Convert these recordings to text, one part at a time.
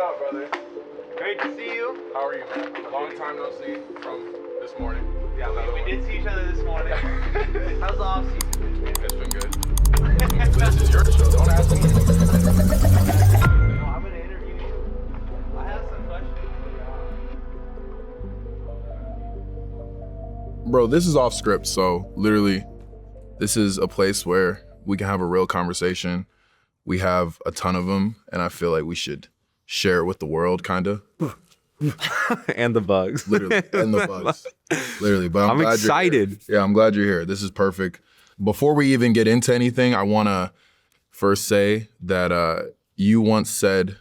out, brother? Great to see you. How are you, man? Long time no see from this morning. Yeah, we did see each other this morning. How's the off season? It's been good. This is your show. Don't ask me. No, I'm gonna interview you. I have some questions. Bro, this is off script, so literally, this is a place where we can have a real conversation. We have a ton of them, and I feel like we should share it with the world, kind of. And the bugs. Literally, and the bugs. Literally, but I'm glad excited. You're here. Yeah, I'm glad you're here. This is perfect. Before we even get into anything, I want to first say that you once said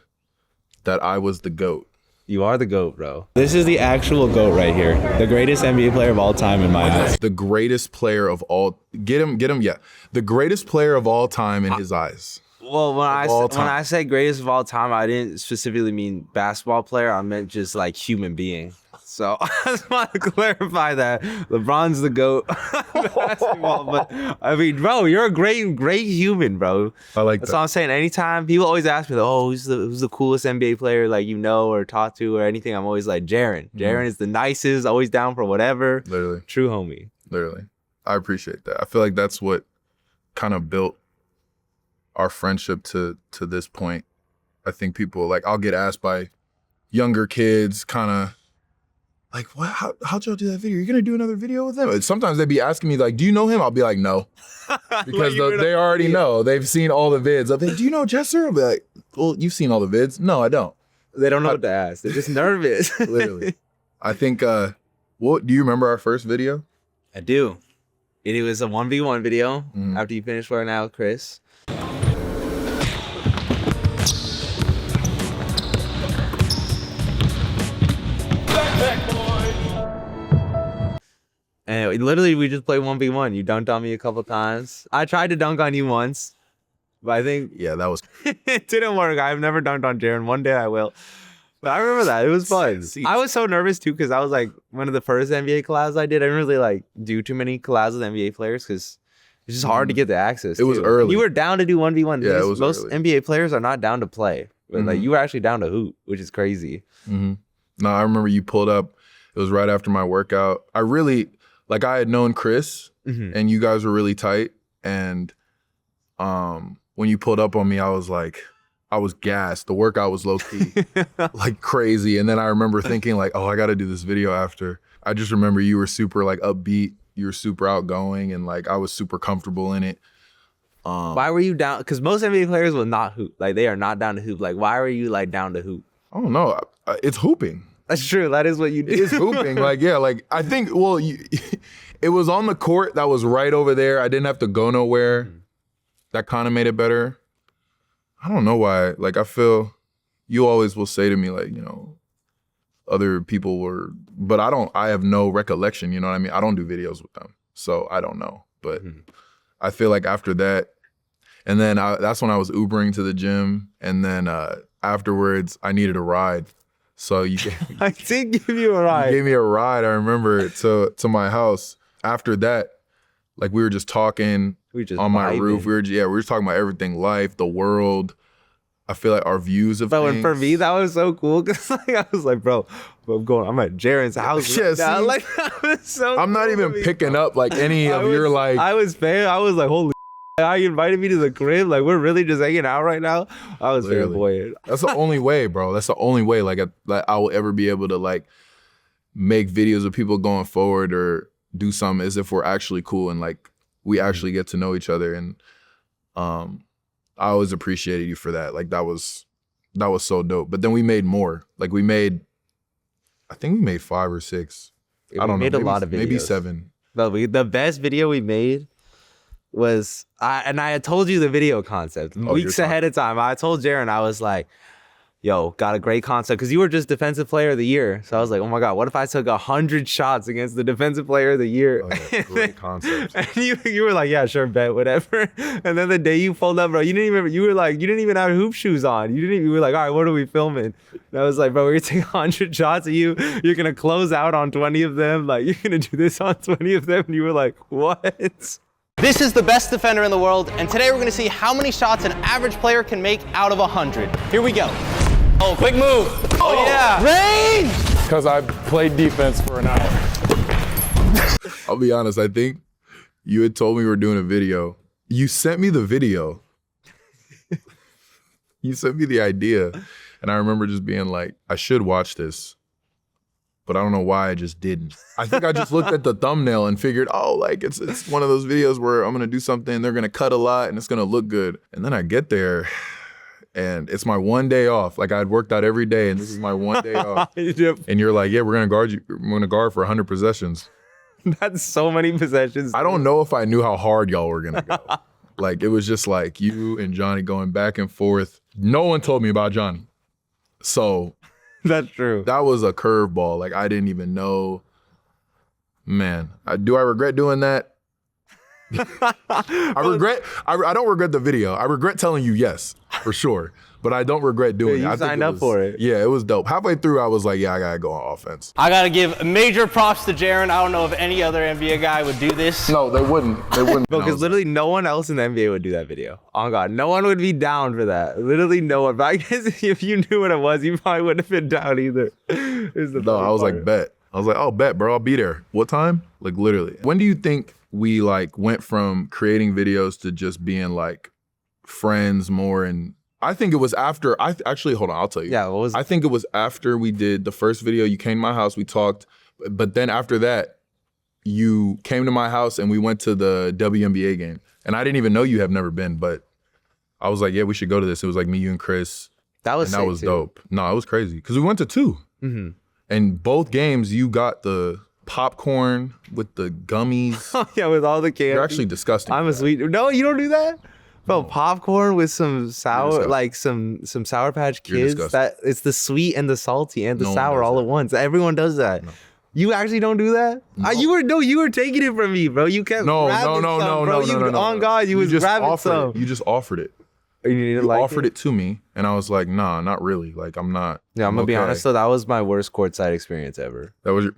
that I was the GOAT. You are the GOAT, bro. This is the actual GOAT right here. The greatest NBA player of all time in my eyes. The greatest player of all, get him, yeah. The greatest player of all time in his eyes. Well, when I say greatest of all time, I didn't specifically mean basketball player. I meant just like human being. So I just want to clarify that LeBron's the GOAT basketball. But I mean, bro, you're a great human, bro. I like That's that. what I'm saying. Anytime people always ask me, oh, who's the coolest NBA player like you know or talk to or anything, I'm always like Jaren. Jaren is the nicest, always down for whatever. Literally. True homie. Literally. I appreciate that. I feel like that's what kind of built our friendship to this point. I think people, like, I'll get asked by younger kids kind of like, what? How'd y'all do that video? You're going to do another video with him? Sometimes they'd be asking me, like, do you know him? I'll be like, no. Because they already know. They've seen all the vids. I'll be like, do you know Jesser? I'll be like, well, you've seen all the vids. No, I don't. They don't know what to ask. They're just nervous. Literally. I think, do you remember our first video? I do. It was a 1v1 video after you finished working out with Chris. And literally, we just played 1v1. You dunked on me a couple times. I tried to dunk on you once, but I think Yeah, that was. it didn't work. I've never dunked on Jaren. One day I will. But I remember that. It was fun. I was so nervous, too, because I was like one of the first NBA collabs I did. I didn't really like do too many collabs with NBA players because it's just hard to get the access. It was early. You were down to do 1v1. Yeah, it was most early. NBA players are not down to play. But like you were actually down to hoop, which is crazy. No, I remember you pulled up. It was right after my workout. I really, like, I had known Chris and you guys were really tight. And when you pulled up on me, I was like, I was gassed. The workout was low key, like crazy. And then I remember thinking like, oh, I got to do this video after. I just remember you were super like upbeat. You were super outgoing and like I was super comfortable in it. Why were you down? Because most NBA players will not hoop. Like they are not down to hoop. Like why were you like down to hoop? I don't know. It's hooping. That's true. That is what you do. It's hooping. Like, yeah, like I think, well, it was on the court that was right over there. I didn't have to go nowhere. That kind of made it better. I don't know why. Like, I feel you always will say to me, like, you know, other people were, but I have no recollection. You know what I mean? I don't do videos with them. So I don't know. But I feel like after that, and then that's when I was Ubering to the gym. And then afterwards, I needed a ride. So you gave, I did give you a ride. you gave me a ride. I remember to my house. After that, like we were just talking on my roof. We were just talking about everything, life, the world. I feel like our views of Bro, things. and for me, that was so cool because like, I was like, bro, I'm at Jaren's house. Yeah, right now. see? Like, that was so I'm not cool even to me, picking bro. up like any of your like. I was holy. I invited me to the crib. Like we're really just hanging out right now. I was very buoyant. That's the only way, bro. That's the only way like I will ever be able to like make videos of people going forward or do something as if we're actually cool and like we actually get to know each other. And I always appreciated you for that. Like that was so dope. But then we made more. Like I think we made 5 or 6. Yeah, I don't know. made a lot of videos. Maybe 7. The best video we made was I had told you the video concept weeks ahead of time. I told Jaren, I was like, yo, got a great concept because you were just defensive player of the year. So I was like, oh my God, what if I took 100 shots against the defensive player of the year? Oh, yeah, great concept. And you were like, yeah, sure, bet, whatever. And then the day you pulled up, bro, you didn't even have hoop shoes on. You were like, all right, what are we filming? And I was like, bro, we're gonna take 100 shots of you. You're gonna close out on 20 of them. Like, you're gonna do this on 20 of them. And you were like, what? This is the best defender in the world, and today we're gonna see how many shots an average player can make out of 100. Here we go. Oh, quick move. Oh, yeah. Range! Because I played defense for an hour. I'll be honest, I think you had told me we were doing a video. You sent me the video. You sent me the idea. And I remember just being like, I should watch this. But I don't know why I just didn't. I think I just looked at the thumbnail and figured, oh, like it's one of those videos where I'm gonna do something, they're gonna cut a lot and it's gonna look good. And then I get there and it's my one day off. Like I'd worked out every day and this is my one day off. Yep. And you're like, yeah, we're gonna guard for 100 possessions. That's so many possessions. I don't know if I knew how hard y'all were gonna go. Like it was just like you and Johnny going back and forth. No one told me about Johnny. So That's true. that was a curveball. Like I didn't even know. Man, do I regret doing that? I don't regret the video. I regret telling you yes, for sure. But I don't regret doing it. You I think signed up for it. Yeah, it was dope. Halfway through, I was like, yeah, I gotta go on offense. I got to give major props to Jaren. I don't know if any other NBA guy would do this. No, they wouldn't. They wouldn't. Bro, because literally no one else in the NBA would do that video. Oh God, no one would be down for that. Literally no one. But I guess if you knew what it was, you probably wouldn't have been down either. No, I was like, bet. I was like, oh, bet, bro. I'll be there. What time? Like literally. When do you think we like went from creating videos to just being like friends more? And I think it was after. Actually, hold on. I'll tell you. Yeah, what was? I think it was after we did the first video. You came to my house. We talked. But then after that, you came to my house and we went to the WNBA game. And I didn't even know you have never been, but I was like, yeah, we should go to this. It was like me, you, and Chris. That was and that sick, was too. dope. No, it was crazy because we went to 2. Mm-hmm. And both games, you got the popcorn with the gummies. Yeah, with all the candy. You're actually disgusting. I'm a sweet. No, you don't do that. Bro, popcorn with some sour, disgusting. like some Sour Patch You're Kids. disgusting. That it's the sweet and the salty and the No one sour does all that. at once. Everyone does that. No. You actually don't do that? No. You were taking it from me, bro. You kept No, grabbing no, some, bro. no. On God, you was just grabbing offered some. it. You just offered it. You Offered it to me, and I was like, nah, not really. Like, I'm not. Yeah, I'm gonna be okay. honest though. That was my worst courtside experience ever. That was your.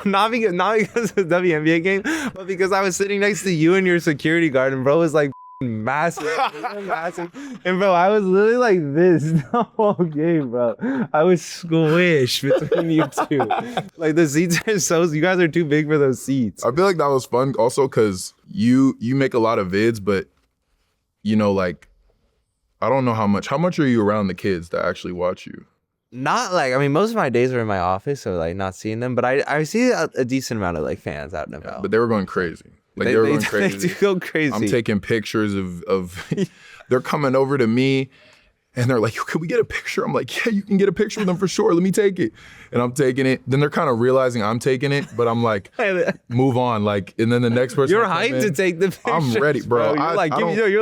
not because of the WNBA game, but because I was sitting next to you and your security guard, and bro was like massive, massive, and bro, I was literally like this the whole game, bro. I was squished between you two. Like the seats are you guys are too big for those seats. I feel like that was fun also because you make a lot of vids, but you know, like, I don't know how much are you around the kids that actually watch you? Not like, I mean, most of my days are in my office, so like not seeing them, but I see a decent amount of like fans out and about. But they were going crazy. Like they were going They crazy. do go crazy. I'm taking pictures of they're coming over to me and they're like, can we get a picture? I'm like, yeah, you can get a picture with them for sure. Let me take it. And I'm taking it. Then they're kind of realizing I'm taking it, but I'm like, move on. Like, and then the next person. You're will come hyped in. to take the picture. I'm ready, bro. You're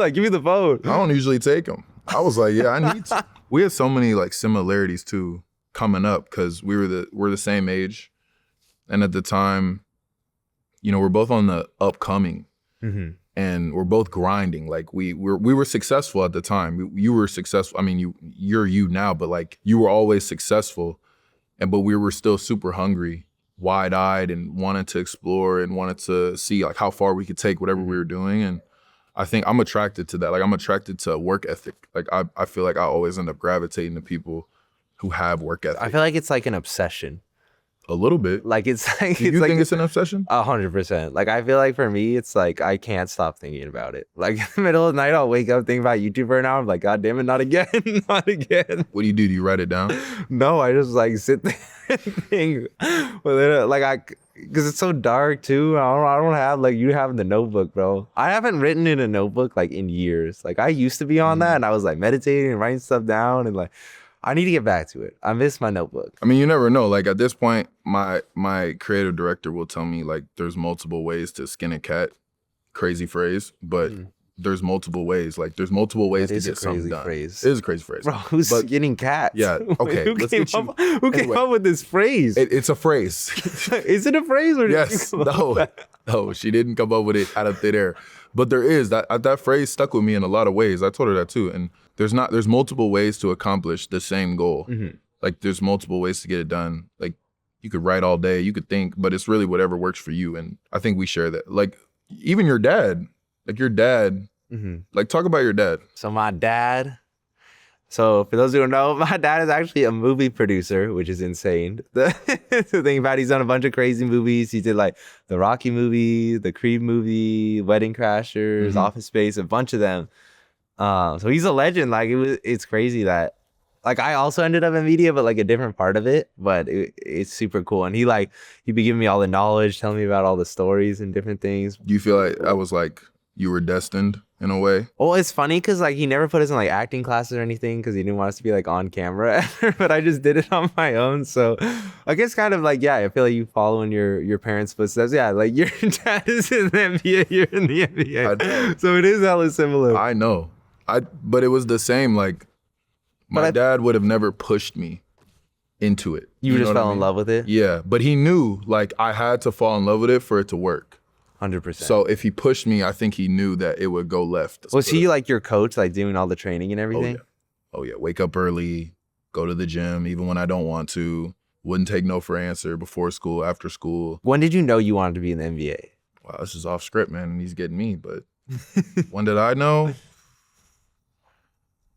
like, give me the phone. I don't usually take them. I was like, yeah, I need to. We had so many like similarities too coming up because we're the same age. And at the time, you know, we're both on the upcoming. Mm-hmm. And we're both grinding. Like we were successful at the time. You were successful. I mean, you're you now, but like you were always successful. But we were still super hungry, wide-eyed, and wanted to explore and wanted to see like how far we could take whatever we were doing. And I think I'm attracted to that. Like I'm attracted to work ethic. Like I feel like I always end up gravitating to people who have work ethic. I feel like it's like an obsession. A little bit. Like it's like Do you think it's an obsession? 100%. Like I feel like for me, it's like I can't stop thinking about it. Like in the middle of the night, I'll wake up thinking about YouTube Burnout. I'm like, God damn it, not again, not again. What do? Do you write it down? No, I just like sit there and think. Because it's so dark too. I don't have like you have in the notebook, bro. I haven't written in a notebook like in years. Like I used to be on that, and I was like meditating and writing stuff down, and like I need to get back to it. I miss my notebook. I mean, you never know. Like at this point, my creative director will tell me like there's multiple ways to skin a cat. Crazy phrase, but there's multiple ways. Like there's multiple ways That to is a get something crazy done. phrase. It is a crazy phrase. Bro, who's But- skinning cats? Yeah, okay, Who let's came get you- up, who came Anyway. up with this phrase? It's a phrase. Is it a phrase or did Yes. you come up with No. that? No, she didn't come up with it out of thin air. But there is that phrase stuck with me in a lot of ways. I told her that too. And there's multiple ways to accomplish the same goal. Mhm. Like there's multiple ways to get it done. Like you could write all day, you could think, but it's really whatever works for you. And I think we share that. Like even your dad, like talk about your dad. So my dad, So for those who don't know, my dad is actually a movie producer, which is insane. The thing about it, he's done a bunch of crazy movies. He did like the Rocky movie, the Creed movie, Wedding Crashers, Office Space, a bunch of them. So he's a legend. Like it's crazy that like I also ended up in media, but like a different part of it. But it's super cool. And he'd be giving me all the knowledge, telling me about all the stories and different things. Do you feel like I was like you were destined in a way? Well, it's funny because like he never put us in like acting classes or anything because he didn't want us to be like on camera. But I just did it on my own. So I guess kind of like, yeah, I feel like you follow in your parents' footsteps. Yeah, like your dad is in the NBA, you're in the NBA. So it is hella similar. I know. But it was the same. Like my dad would have never pushed me into it. You just know what fell I in mean? love with it? Yeah, but he knew like I had to fall in love with it for it to work. 100%. So if he pushed me, I think he knew that it would go left. Was he like your coach, like doing all the training and everything? Oh yeah. Wake up early, go to the gym, even when I don't want to. Wouldn't take no for answer before school, after school. When did you know you wanted to be in the NBA? Wow, this is off script, man, and he's getting me. But when did I know?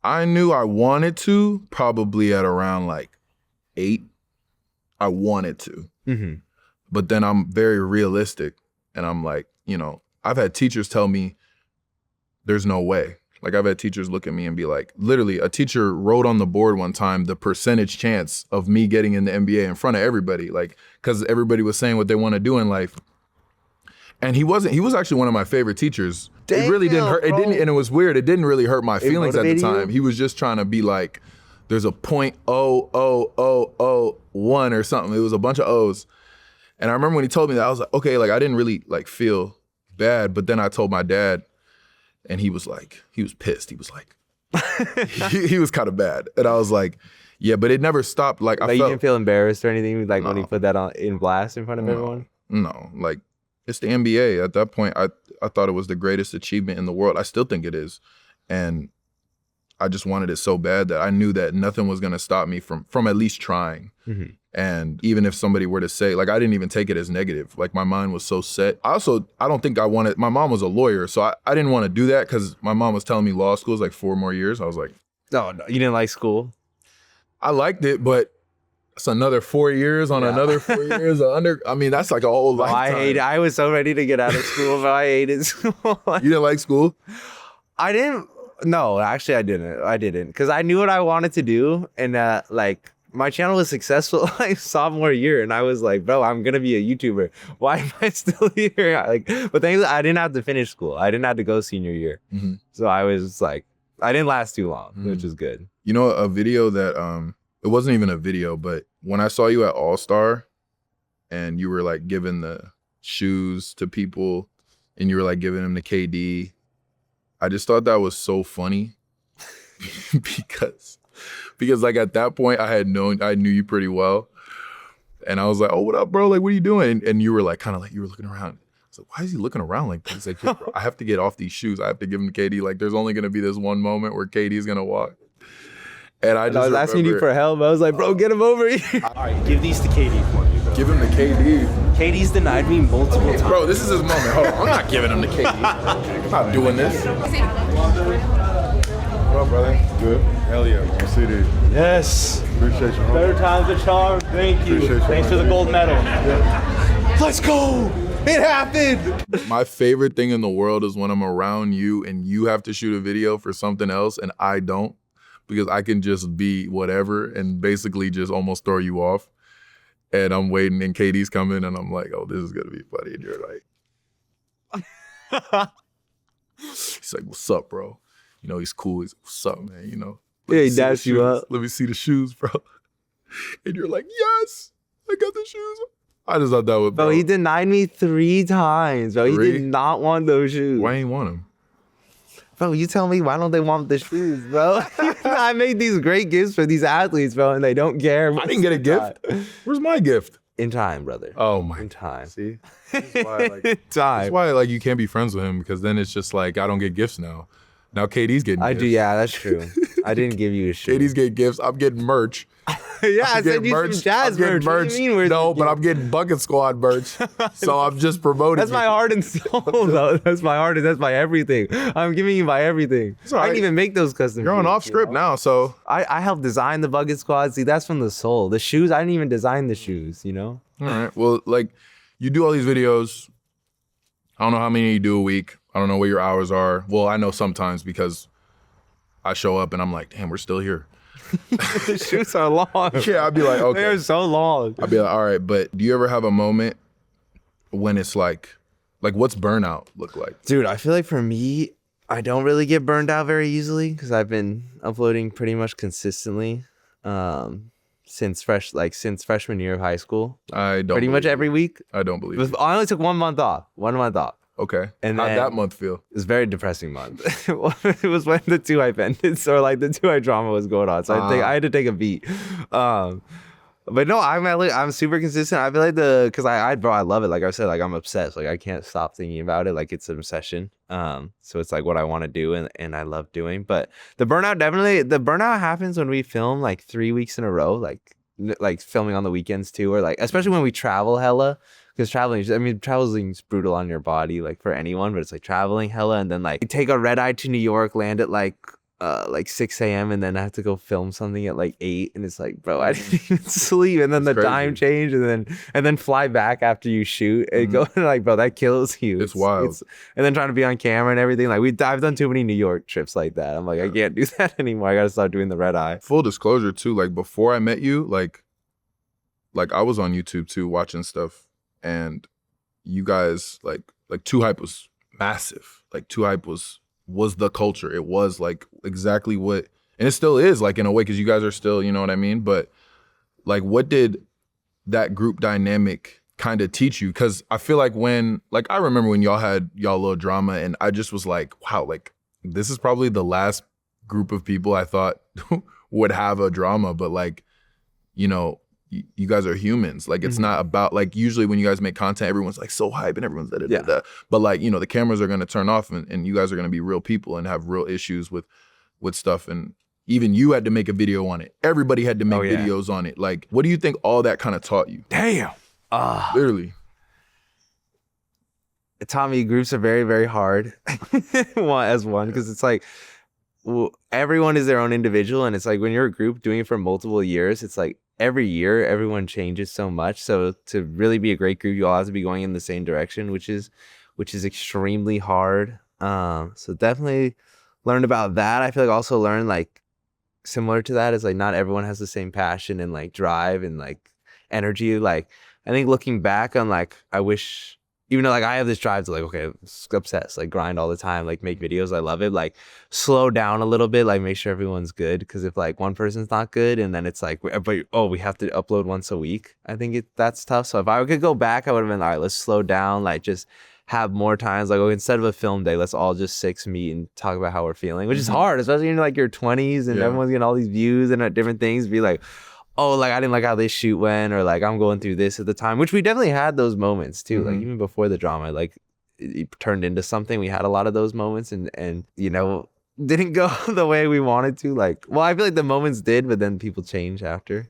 I knew I wanted to probably at around like 8. I wanted to. Mm-hmm. But then I'm very realistic. And I'm like, you know, I've had teachers tell me there's no way. Like I've had teachers look at me and be like, literally a teacher wrote on the board one time the percentage chance of me getting in the NBA in front of everybody. Like, cause everybody was saying what they want to do in life. And he was actually one of my favorite teachers. It really didn't hurt. It didn't, and it was weird. It didn't really hurt my feelings at the time. He was just trying to be like, there's a .00001 or something. It was a bunch of O's. And I remember when he told me that, I was like, okay, like I didn't really like feel bad. But then I told my dad, and he was pissed. He was like, he was kind of bad. And I was like, yeah, but it never stopped. Like you didn't feel embarrassed or anything, like when he put that on in blast in front of everyone? No, like it's the NBA. At that point, I thought it was the greatest achievement in the world. I still think it is. And I just wanted it so bad that I knew that nothing was gonna stop me from at least trying. Mm-hmm. And even if somebody were to say, like, I didn't even take it as negative. Like, my mind was so set. I don't think I wanted, my mom was a lawyer, so I didn't want to do that because my mom was telling me law school is like 4 more years. I was like, no, you didn't like school? I liked it, but it's another 4 years on another 4 years. I mean, that's like a whole lifetime. I was so ready to get out of school, but I hated school. You didn't like school? I didn't. No, actually, I didn't. Because I knew what I wanted to do. And like, my channel was successful like sophomore year. And I was like, bro, I'm going to be a YouTuber. Why am I still here? Like, but thankfully, I didn't have to finish school. I didn't have to go senior year. Mm-hmm. So I was like, I didn't last too long, which is good. You know, a video that, it wasn't even a video, but when I saw you at All-Star and you were like giving the shoes to people and you were like giving them to KD, I just thought that was so funny because like at that point I knew you pretty well. And I was like, oh, what up, bro? Like, what are you doing? And you were like, kind of like, you were looking around. I was like, why is he looking around like this? He's like, yeah, bro, I have to get off these shoes. I have to give them to KD. Like, there's only going to be this one moment where KD's going to walk. And I was asking you for help. I was like, bro, get him over here. All right, give these to KD for me, bro. Give him to KD. KD's denied me multiple times. Bro, this is his moment. Hold on. I'm not giving him to KD. I'm not doing this. What up, brother? Good. Hell yeah, man. CD. Yes. Appreciate you, homie. Better times the charm. Thank you. Appreciate you, Thanks for the gold medal. Yeah. Let's go. It happened. My favorite thing in the world is when I'm around you and you have to shoot a video for something else and I don't, because I can just be whatever and basically just almost throw you off. And I'm waiting and KD's coming and I'm like, oh, this is gonna be funny. And you're like, he's like, what's up, bro? You know, he's cool. He's like, what's up, man? You know, Yeah, he dashed you up. Let me see the shoes, bro. And you're like, yes, I got the shoes. I just thought that was, bro. He denied me 3 times, bro. 3? He did not want those shoes. Why ain't want them? Bro, you tell me, why don't they want the shoes, bro? I made these great gifts for these athletes, bro, and they don't care. I didn't get a gift. Where's my gift? In time, brother. Oh my. In time. See? That's why, like, time. That's why, like, you can't be friends with him because then it's just like, I don't get gifts now. Now KD's getting I gifts. do. Yeah, that's true. I didn't give you a shoe. KD's getting gifts. I'm getting merch. Yeah, I I'm sent getting you merch. some jazz I'm getting merch. What do you mean? Where's No, the but gift? I'm getting Bucket Squad merch. So I'm just promoting. That's my heart and soul, though. That's my heart and that's my everything. I'm giving you my everything. all I right. didn't even make those custom You're on shoes, off script now, so I helped design the Bucket Squad. See, that's from the soul. The shoes, I didn't even design the shoes, you know? all right. Well, like you do all these videos. I don't know how many you do a week. I don't know what your hours are. Well, I know sometimes because I show up and I'm like, damn, we're still here. The shoes are long. Yeah, I'd be like, okay. They're so long. I'd be like, all right, but do you ever have a moment when it's like what's burnout look like? Dude, I feel like for me, I don't really get burned out very easily because I've been uploading pretty much consistently since freshman year of high school. I don't Pretty much believe every week. it. I don't believe it. I only took 1 month off. 1 month off. Okay. And how'd then- that month feel? It was a very depressing month. It was when the 2 hype ended, so like the 2 hype drama was going on. So I had to take a beat. But no, I'm super consistent. I feel like because I love it. Like I said, like I'm obsessed. Like I can't stop thinking about it. Like it's an obsession. So it's like what I want to do and I love doing. But the burnout happens when we film like 3 weeks in a row, like filming on the weekends too, or like especially when we travel hella. Because traveling's brutal on your body, like for anyone, but it's like traveling hella, and then like you take a red eye to New York, land at like 6 a.m. and then I have to go film something at like 8, and it's like, bro, I didn't even sleep, and then It's the crazy. time change, and then fly back after you shoot and go like, bro, that kills you. It's wild. And then trying to be on camera and everything. Like I've done too many New York trips like that. I'm like, I can't do that anymore. I gotta start doing the red eye. Full disclosure too, like before I met you, like I was on YouTube too watching stuff, and you guys like 2 Hype was massive. Like 2 Hype was the culture. It was like exactly what, and it still is like in a way, because you guys are still, you know what I mean? But like what did that group dynamic kind of teach you? Because I feel like I remember when y'all had y'all little drama, and I just was like, wow, like this is probably the last group of people I thought would have a drama, but like, you know, you guys are humans. Like it's not about, like usually when you guys make content, everyone's like so hype and everyone's da. But like, you know, the cameras are gonna turn off and you guys are gonna be real people and have real issues with stuff. And even you had to make a video on it. Everybody had to make videos on it. Like, what do you think all that kind of taught you? Damn. Literally. It taught me groups are very, very hard because it's like everyone is their own individual, and it's like when you're a group doing it for multiple years, it's like every year everyone changes so much. So to really be a great group, you all have to be going in the same direction, which is extremely hard. So definitely learned about that. I feel like also learned like similar to that is like not everyone has the same passion and like drive and like energy. Like I think looking back on like I wish. Even though like I have this drive to like, okay, obsessed, like grind all the time, like make videos. I love it. Like slow down a little bit, like make sure everyone's good. Cause if like one person's not good and then it's like, but we have to upload once a week. I think that's tough. So if I could go back, I would have been, all right, let's slow down. Like just have more times. Like instead of a film day, let's all just 6 meet and talk about how we're feeling, which is hard, especially in like your 20s and everyone's getting all these views and different things. Be like, oh, like I didn't like how this shoot went, or like I'm going through this at the time, which we definitely had those moments too. Like even before the drama, like it turned into something. We had a lot of those moments and you know, didn't go the way we wanted to. Like, well, I feel like the moments did, but then people change after.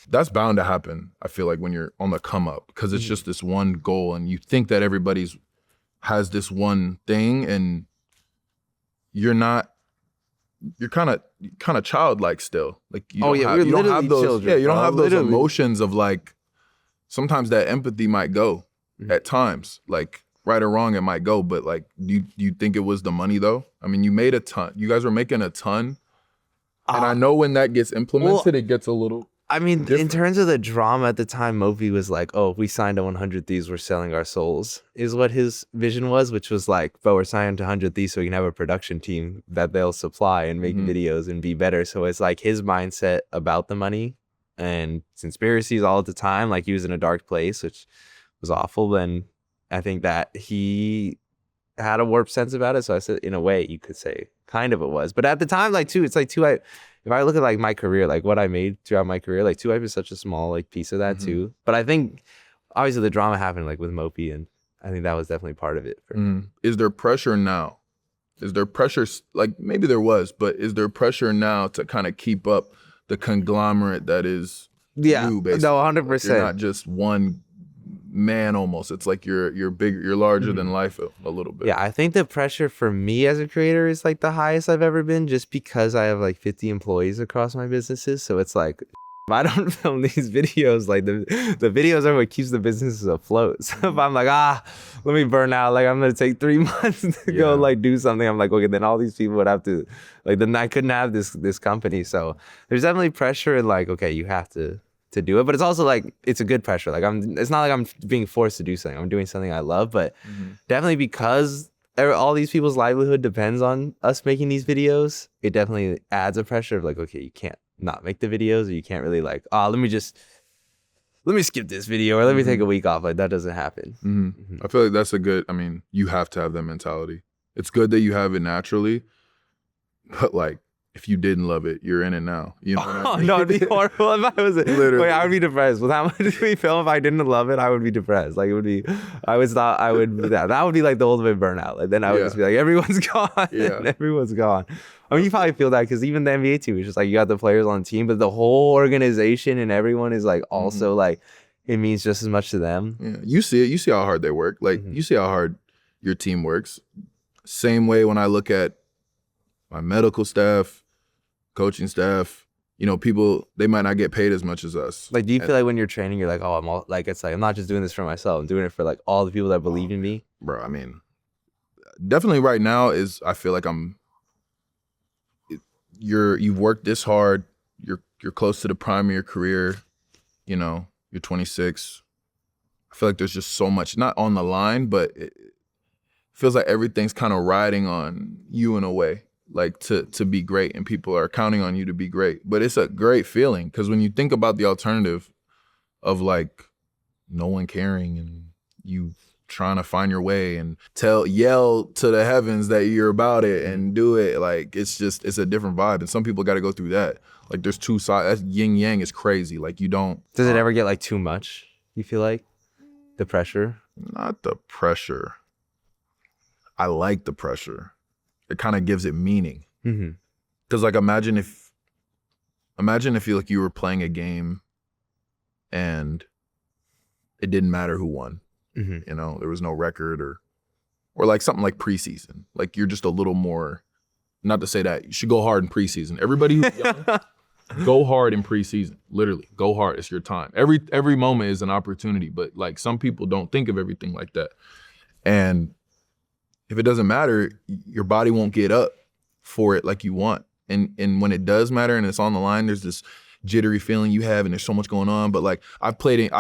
That's bound to happen, I feel like, when you're on the come up, because it's just this one goal and you think that everybody's has this one thing and you're not. You're kind of childlike still. Like you don't have those. Children, you don't have those literally. emotions of like. Sometimes that empathy might go at times, like right or wrong, it might go. But like, do you think it was the money though? I mean, you made a ton. You guys were making a ton, and I know when that gets implemented, it gets a little. I mean, different. in terms of the drama at the time, Mofi was like, oh, if we signed to 100 Thieves, we're selling our souls, is what his vision was, which was like, but we're signing to 100 Thieves so we can have a production team that they'll supply and make videos and be better. So it's like his mindset about the money and conspiracies all at the time. Like he was in a dark place, which was awful. And I think that he had a warped sense about it. So I said, in a way, you could say kind of it was. But at the time, like, too, it's like if I look at like my career, like what I made throughout my career, like 2 Hype is such a small like piece of that too. But I think obviously the drama happened like with Mopi, and I think that was definitely part of it. Is there pressure now Is there pressure, like maybe there was, but is there pressure now to kind of keep up the conglomerate that is you, basically? No, Like, 100%. you're not just one man almost. It's like you're bigger, you're larger than life a little bit. Yeah, I think the pressure for me as a creator is like the highest I've ever been, just because I have like 50 employees across my businesses. So it's like, if I don't film these videos, like the videos are what keeps the businesses afloat. So if I'm like, let me burn out, like I'm gonna take 3 months to go like do something, I'm like, okay, then all these people would have to, like, then I couldn't have this company. So there's definitely pressure in like, okay, you have to do it, but it's also like, it's a good pressure. Like it's not like I'm being forced to do something. I'm doing something I love, but definitely because all these people's livelihood depends on us making these videos, it definitely adds a pressure of like, okay, you can't not make the videos, or you can't really like, let me skip this video, or let me take a week off. Like that doesn't happen. I feel like that's you have to have that mentality. It's good that you have it naturally, but like, if you didn't love it, you're in it now. You know what I mean? No, it'd be horrible if I was. Literally. Wait, I would be depressed. With how much we film, if I didn't love it, I would be depressed. Like it would be. I would thought I would. That would be like the ultimate burnout. Like then I would just be like, everyone's gone. Yeah. Everyone's gone. I mean, you probably feel that because even the NBA team is just like, you got the players on the team, but the whole organization and everyone is like also like, it means just as much to them. Yeah, you see it. You see how hard they work. Like you see how hard your team works. Same way when I look at my medical staff, coaching staff, people, they might not get paid as much as us. Like, do you feel like when you're training, you're like, oh, I'm all like, it's like, I'm not just doing this for myself. I'm doing it for like all the people that believe in me. Bro, definitely right now I feel like you've worked this hard. You're close to the prime of your career. You're 26. I feel like there's just so much, not on the line, but it feels like everything's kind of riding on you in a way, like to be great, and people are counting on you to be great. But it's a great feeling, because when you think about the alternative of like no one caring and you trying to find your way and yell to the heavens that you're about it and do it, like it's a different vibe. And some people got to go through that. Like there's two sides. That yin yang is crazy. Like you don't. Does it ever get like too much? You feel like the pressure? Not the pressure. I like the pressure. It kind of gives it meaning. Because like imagine if you were playing a game and it didn't matter who won. There was no record or like something like preseason. Like you're just a little more, not to say that you should go hard in preseason. Everybody who's young, go hard in preseason. Literally, go hard. It's your time. Every moment is an opportunity, but like some people don't think of everything like that. And if it doesn't matter, your body won't get up for it like you want. And when it does matter and it's on the line, there's this jittery feeling you have, and there's so much going on. But like I've played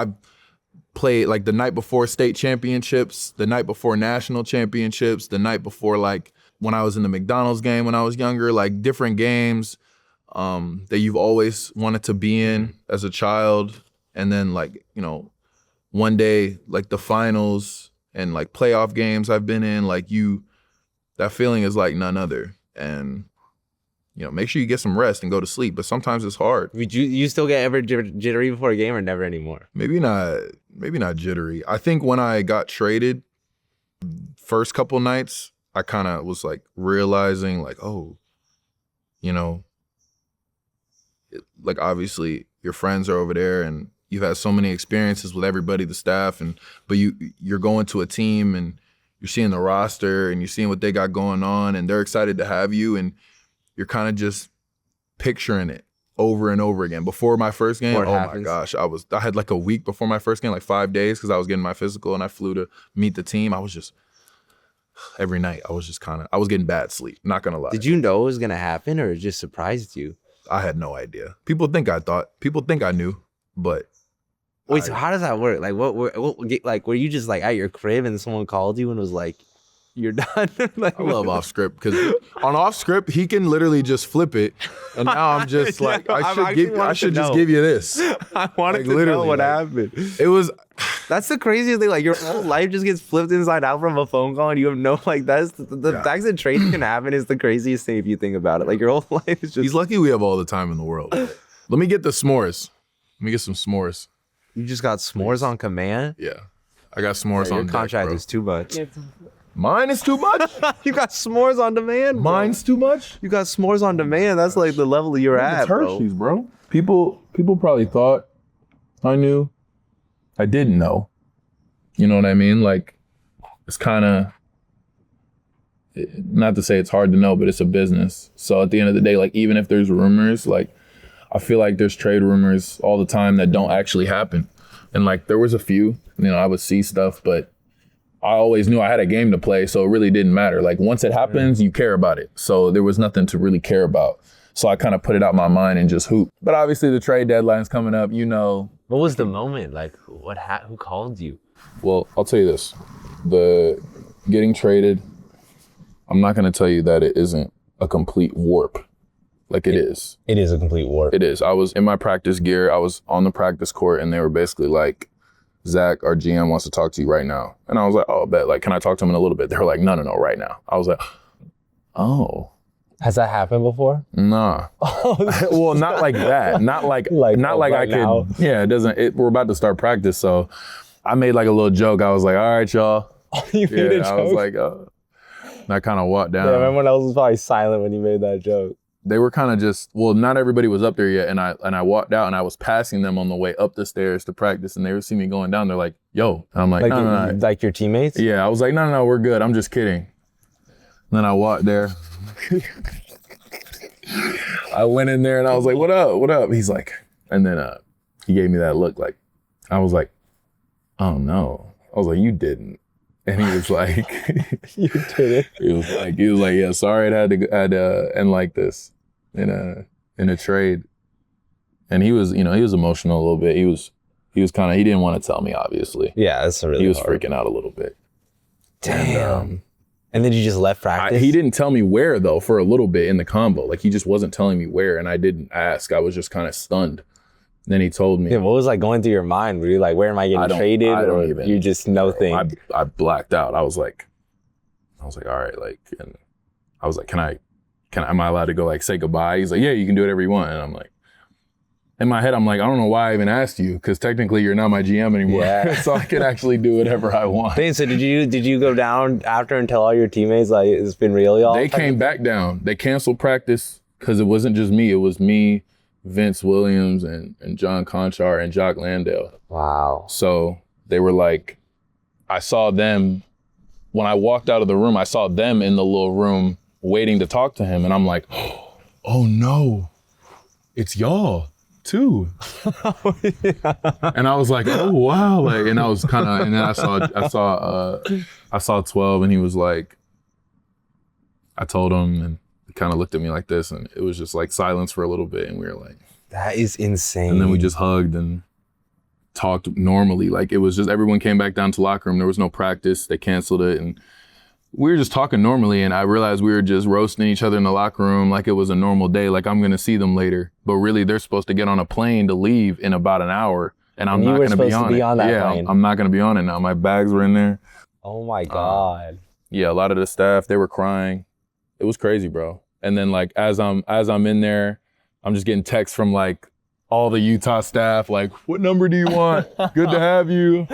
like the night before state championships, the night before national championships, the night before like when I was in the McDonald's game when I was younger, like different games that you've always wanted to be in as a child. And then like, one day, like the finals and like playoff games I've been in, like that feeling is like none other. And make sure you get some rest and go to sleep. But sometimes it's hard. Would you still get ever jittery before a game, or never anymore? Maybe not jittery. I think when I got traded, first couple nights, I kind of was like realizing like, like obviously your friends are over there and you've had so many experiences with everybody, the staff, but you're going to a team and you're seeing the roster and you're seeing what they got going on and they're excited to have you, and you're kind of just picturing it over and over again. Before my first game, my gosh, I had like a week before my first game, like 5 days, because I was getting my physical and I flew to meet the team. I was just, every night, I was getting bad sleep, not gonna lie. Did you know it was gonna happen, or it just surprised you? I had no idea. People think I knew, but. Wait, so how does that work? Like, were you just like at your crib and someone called you and was like, you're done? Like, I love off script, because on off script he can literally just flip it, and now I'm just like, I should just give you this. I wanted to know what happened. It was. That's the craziest thing. Like your whole life just gets flipped inside out from a phone call, and you have no like. That's the fact that trading can happen is the craziest thing if you think about it. Like your whole life is just. He's lucky we have all the time in the world. Let me get the s'mores. Let me get some s'mores. You just got s'mores on command? Yeah, I got s'mores on Your contract deck, bro. is too much. Mine is too much? You got s'mores on demand, bro. Mine's too much? You got s'mores on demand. That's like the level you're at, It's Hershey's, bro. People probably thought I knew. I didn't know. You know what I mean? Like, it's kind of, not to say it's hard to know, but it's a business. So at the end of the day, like, even if there's rumors, like, I feel like there's trade rumors all the time that don't actually happen. And like, there was a few, I would see stuff, but I always knew I had a game to play, so it really didn't matter. Like, once it happens, you care about it. So there was nothing to really care about. So I kind of put it out my mind and just hoop. But obviously the trade deadline's coming up, What was the moment? Like, who called you? Well, I'll tell you this. The getting traded, I'm not going to tell you that it isn't a complete warp. Like, it is. It is a complete warp. It is. I was in my practice gear. I was on the practice court, and they were basically like, Zach, our GM wants to talk to you right now. And I was like, oh, bet. Like, can I talk to him in a little bit? They were like, no, right now. I was like, oh. Has that happened before? Nah. Well, not like that. Not like I could. Now. Yeah, it doesn't. We're about to start practice, so I made like a little joke. I was like, all right, y'all. You made a joke? I was like, and I kind of walked down. Yeah, everyone else was probably silent when you made that joke. They were kind of just, not everybody was up there yet, and I walked out and I was passing them on the way up the stairs to practice, and they would see me going down. They're like, yo. And I'm like, no. Like your teammates? Yeah, I was like, no, we're good. I'm just kidding. And then I walked there. I went in there and I was like, what up? He's like, and then he gave me that look, like, I was like, oh no. I was like, you didn't. And he was like, You did it. He was like, yeah, sorry it had to end like this in a trade. And he was, he was emotional a little bit. He was kind of, he didn't want to tell me, obviously. Yeah, that's really He was hard. freaking out a little bit. Damn. And then you just left practice? He didn't tell me where, though, for a little bit in the combo. Like, he just wasn't telling me where, and I didn't ask. I was just kind of stunned. And then he told me. Yeah, what was like going through your mind? Were you like, where am I getting traded? Or you just no thing? I blacked out. I was like, all right, like, and I was like, am I allowed to go like say goodbye? He's like, yeah, you can do whatever you want. And I'm like, in my head, I'm like, I don't know why I even asked you, because technically you're not my GM anymore. Yeah. So I can actually do whatever I want. So did you go down after and tell all your teammates like it's been real, y'all? They came back down. They canceled practice because it wasn't just me. It was me, Vince Williams, and John Conchar and Jock Landale. Wow. So they were like, I saw them, when I walked out of the room, I saw them in the little room waiting to talk to him. And I'm like, oh no, it's y'all too. And I was like, oh wow. Like, and I was kind of, and then I saw 12, and he was like, I told him, and he kind of looked at me like this, and it was just like silence for a little bit. And we were like, that is insane. and then we just hugged and talked normally. Like, it was just, everyone came back down to locker room. There was no practice. They canceled it. And we were just talking normally. And I realized we were just roasting each other in the locker room like it was a normal day. Like, I'm going to see them later. But really, they're supposed to get on a plane to leave in about an hour. And I'm not going to be on it. Plane. I'm not going to be on it now. My bags were in there. Oh my God. Yeah, a lot of the staff, they were crying. It was crazy, bro. And then like, as I'm in there, I'm just getting texts from like all the Utah staff, like, what number do you want? Good to have you.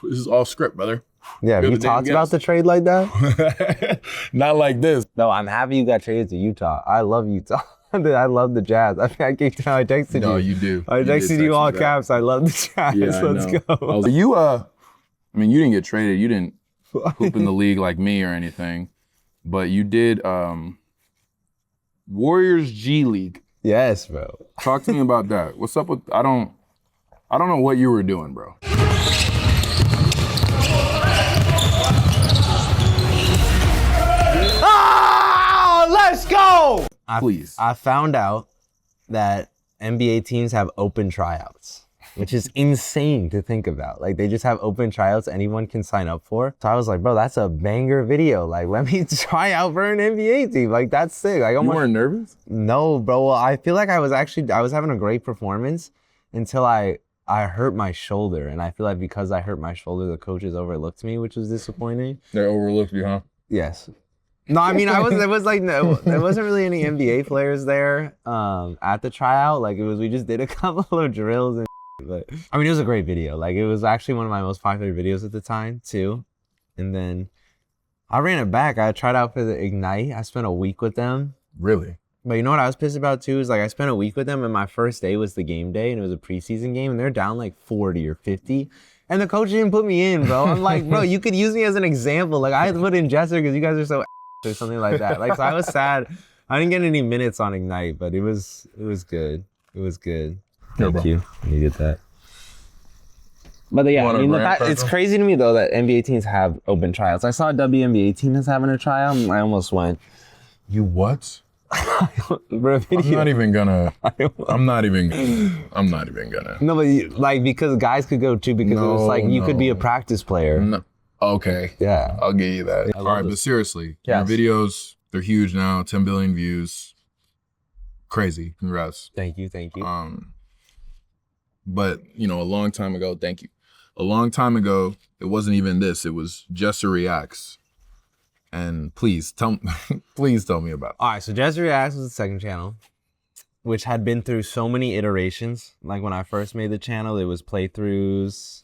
This is off script, brother. Yeah, have you talked about the trade like that? Not like this. No, I'm happy you got traded to Utah. I love Utah. I love the Jazz. I texted you. No, you do. I texted you all caps. I love the Jazz. Yeah, Let's go. You, I mean, you didn't get traded. You didn't hoop in the league like me or anything, but you did Warriors G League. Yes, bro. Talk to me about that. What's up with, I don't know what you were doing, bro. Oh, let's go! Please. I found out that NBA teams have open tryouts, which is insane to think about. Like, they just have open tryouts anyone can sign up for. So I was like, bro, that's a banger video. Like, let me try out for an NBA team. Like, that's sick. Like, You weren't nervous? No, bro. Well, I feel like I was having a great performance until I hurt my shoulder. And I feel like because I hurt my shoulder, the coaches overlooked me, which was disappointing. They overlooked you, huh? Yes. No, I mean, there wasn't really any NBA players there at the tryout. Like, we just did a couple of drills and but I mean, it was a great video. Like, it was actually one of my most popular videos at the time too. And then I ran it back. I tried out for the Ignite. I spent a week with them. Really? But you know what I was pissed about too is like I spent a week with them and my first day was the game day and it was a preseason game and they're down like 40 or 50. And the coach didn't put me in, bro. I'm like, bro, you could use me as an example. Like I had to put in Jesser because you guys are so or something like that. Like so I was sad. I didn't get any minutes on Ignite, but it was good. It was good. Thank you. I needed that. But yeah, I mean, it's crazy to me though that NBA teams have open tryouts. I saw a WNBA team is having a tryout and I almost went. You what? Bro, I'm not even gonna. No, but like because guys could go too because it was like you could be a practice player. No. Okay. Yeah. I'll give you that. All right, but seriously, your videos, they're huge now, 10 billion views. Crazy. Congrats. Thank you. But a long time ago, thank you. A long time ago, it wasn't even this. It was Jesser Reacts. And please tell me about it. All right, so Jesser Reacts was the second channel, which had been through so many iterations. Like when I first made the channel, it was playthroughs,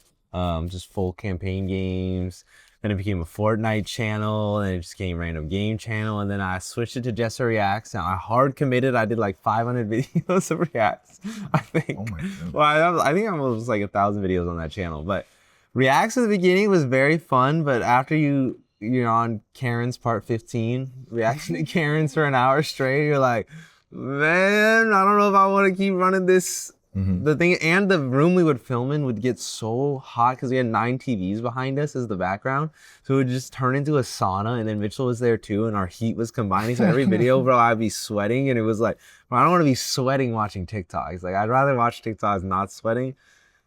just full campaign games. Then it became a Fortnite channel, and it just became a random game channel. And then I switched it to Jesser Reacts. And I hard committed. I did like 500 videos of Reacts, I think. Oh my God. Well, I think I was like 1,000 videos on that channel. But Reacts at the beginning was very fun, but after you're on Karen's part 15, reacting to Karen's for an hour straight, you're like, man, I don't know if I want to keep running this. The thing, and the room we would film in would get so hot because we had 9 TVs behind us as the background. So it would just turn into a sauna, and then Mitchell was there too, and our heat was combining. So every video, bro, I'd be sweating, and it was like, bro, I don't want to be sweating watching TikToks. Like, I'd rather watch TikToks not sweating.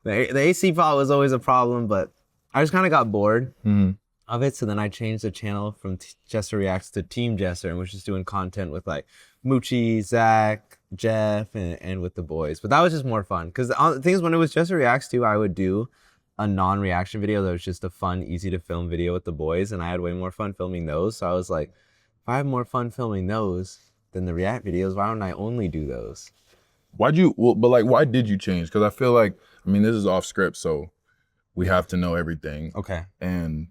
The AC pot was always a problem, but I just kind of got bored. Of it, so then I changed the channel from Jesser Reacts to Team Jesser, and was just doing content with like Moochie, Zach, Jeff, and with the boys. But that was just more fun because the thing is, when it was Jesser Reacts too, I would do a non-reaction video that was just a fun, easy to film video with the boys, and I had way more fun filming those. So I was like, if I have more fun filming those than the React videos, why don't I only do those? Why did you change? Because I feel like, this is off script, so we have to know everything. Okay. And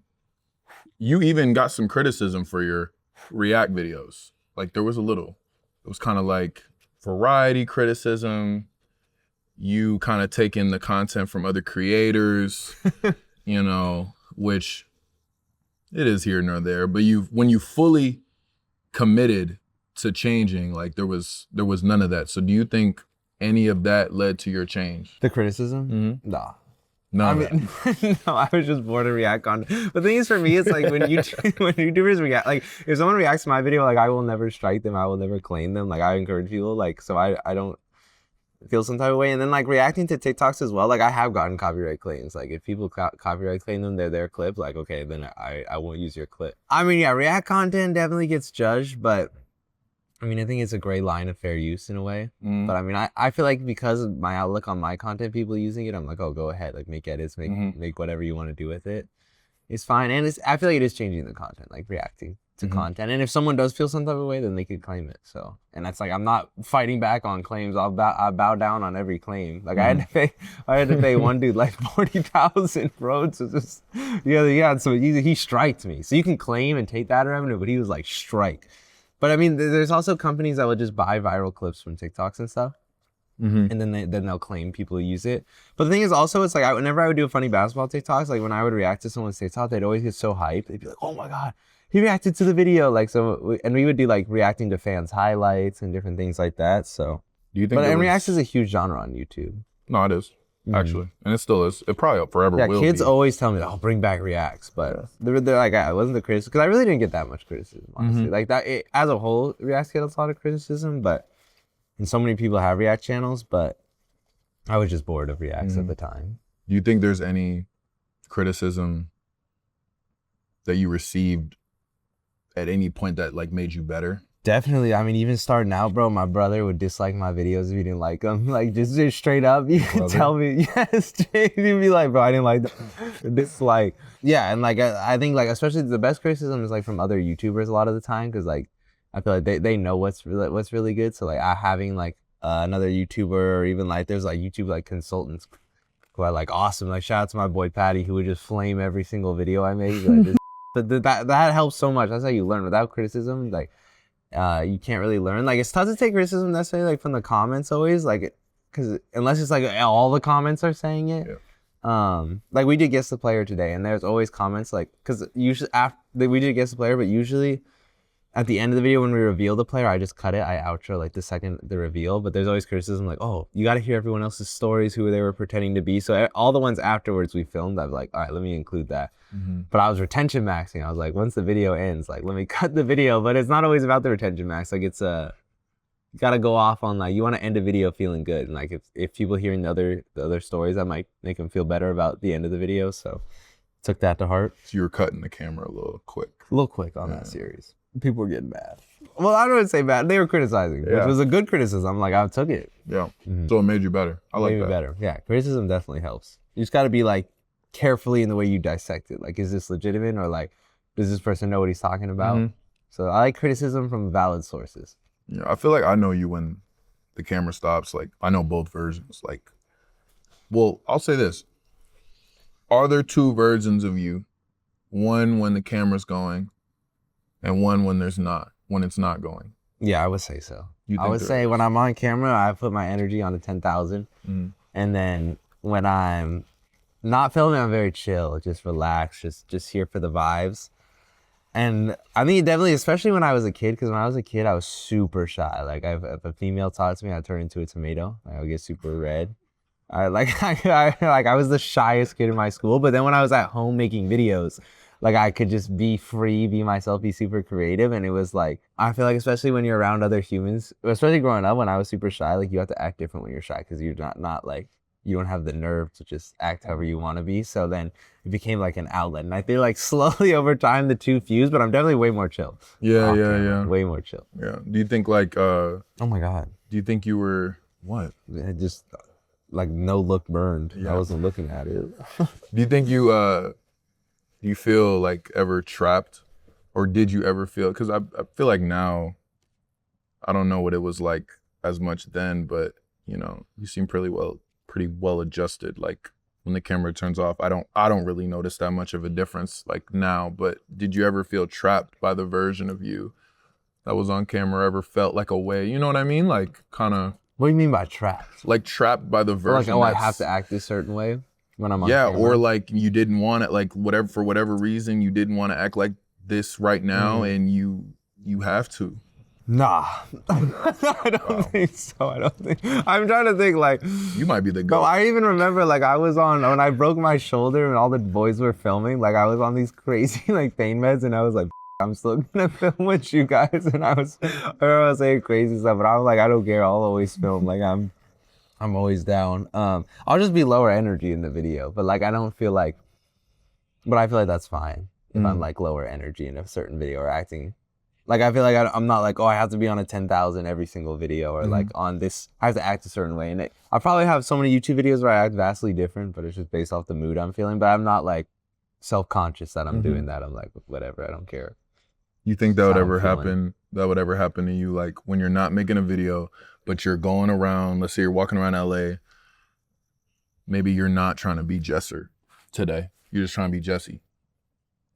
you even got some criticism for your React videos. Like there was a little. It was kind of like variety criticism. You kind of taking the content from other creators, which it is here nor there. But when you fully committed to changing, like there was none of that. So do you think any of that led to your change? The criticism? Nah. No, no, I was just bored of React content. But the thing is, for me, it's like when YouTubers react, like if someone reacts to my video, like I will never strike them, I will never claim them. Like I encourage people, like so I don't feel some type of way. And then like reacting to TikToks as well, like I have gotten copyright claims. Like if people copyright claim them, they're their clip. Like okay, then I won't use your clip. React content definitely gets judged, but I think it's a gray line of fair use in a way. But I feel like because of my outlook on my content, people using it, I'm like, oh, go ahead, like make edits, make whatever you want to do with it. It's fine, and I feel like it is changing the content, like reacting to content. And if someone does feel some type of way, then they could claim it. So, and that's like I'm not fighting back on claims. I bow down on every claim. Like I had to pay one dude like 40,000, bro. So just yeah. So he striked me. So you can claim and take that revenue, but he was like strike. But there's also companies that will just buy viral clips from TikToks and stuff. And then they'll claim people use it. But the thing is also, it's like whenever I would do a funny basketball TikToks, like when I would react to someone's TikTok, they'd always get so hyped. They'd be like, oh my God, he reacted to the video. Like and we would do like reacting to fans' highlights and different things like that. So, do you think? But Reacts is a huge genre on YouTube. No, it is. Actually, and it still is. It probably forever will be. Yeah, kids always tell me, "Oh, bring back Reacts," but they're like, "I wasn't the criticism," because I really didn't get that much criticism, honestly. Like that, as a whole, Reacts get a lot of criticism, and so many people have React channels, but I was just bored of Reacts at the time. Do you think there's any criticism that you received at any point that like made you better? Definitely. Even starting out, bro, my brother would dislike my videos if he didn't like them. Like, just straight up, you could tell me, yes, he'd be like, bro, I didn't like them. Dislike. Yeah, and like, I think like, especially the best criticism is like from other YouTubers a lot of the time, because like, I feel like they know what's really good. So like, having like another YouTuber, or even like, there's like YouTube like consultants who are like awesome. Like, shout out to my boy Patty, who would just flame every single video I make. Like, this But that helps so much. That's how you learn. Without criticism, like you can't really learn. Like it's tough to take criticism necessarily like from the comments always, like because unless it's like all the comments are saying it. Yeah. Like we did guess the player today, and there's always comments like because usually after we did guess the player, but usually at the end of the video when we reveal the player, I just cut it. I outro like the second the reveal, but there's always criticism like, oh, you got to hear everyone else's stories, who they were pretending to be. So all the ones afterwards we filmed, I was like, all right, let me include that. But I was retention maxing. I was like, once the video ends, like let me cut the video. But it's not always about the retention max. Like it's you gotta go off on like you want to end a video feeling good, and like if people hearing the other stories, that might make them feel better about the end of the video. So took that to heart. So you were cutting the camera a little quick on that series. People were getting mad. Well, I don't want to say bad. They were criticizing, which was a good criticism. Like I took it. Yeah. So it made you better. I like that. Made me better. Yeah, criticism definitely helps. You just got to be like carefully in the way you dissect it. Like, is this legitimate, or like, does this person know what he's talking about? So I like criticism from valid sources. Yeah, I feel like I know you when the camera stops. Like I know both versions. Like, well, I'll say this: are there two versions of you? One when the camera's going, and one when it's not going. Yeah, I would say so. I would say when I'm on camera, I put my energy on the 10,000, and then when I'm not filming, I'm very chill, just relaxed, just here for the vibes. And I think definitely, especially when I was a kid, because when I was a kid, I was super shy. Like if a female talked to me, I'd turn into a tomato. I would get super red. I was the shyest kid in my school. But then when I was at home making videos, like I could just be free, be myself, be super creative. And it was like, I feel like especially when you're around other humans, especially growing up when I was super shy, like you have to act different when you're shy because you're not like, you don't have the nerve to just act however you want to be. So then it became like an outlet. And I feel like slowly over time the two fused, but I'm definitely way more chill. Yeah. Way more chill. Yeah. Do you think like, oh my God. Do you think you were, what? Just like no look burned. Yeah. I wasn't looking at it. Do you think do you feel like ever trapped, or did you ever feel, because I feel like now, I don't know what it was like as much then, but you know, you seem pretty well adjusted. Like when the camera turns off, I don't really notice that much of a difference like now, but did you ever feel trapped by the version of you that was on camera? Ever felt like a way, you know what I mean? Like kind of. What do you mean by trapped? Like trapped by the version. Like, I have to act a certain way when I'm on camera. Or like you didn't want it, like for whatever reason, you didn't want to act like this right now, and you have to. Nah, I don't think so. I'm trying to think like. You might be the goat. No, I even remember like I was on, when I broke my shoulder and all the boys were filming, like I was on these crazy like pain meds, and I was like, I'm still gonna film with you guys, and I was saying crazy stuff, but I'm like, I don't care, I'll always film, like I'm always down. I'll just be lower energy in the video, but like I feel like that's fine if I'm like lower energy in a certain video or acting. Like I feel like I'm not like, oh, I have to be on a 10,000 every single video, or like on this, I have to act a certain way. And I probably have so many YouTube videos where I act vastly different, but it's just based off the mood I'm feeling. But I'm not like self-conscious that I'm doing that. I'm like, whatever, I don't care. You think that would ever happen? That would ever happen to you? Like when you're not making a video, but you're going around, let's say you're walking around LA, maybe you're not trying to be Jesser today. You're just trying to be Jesse.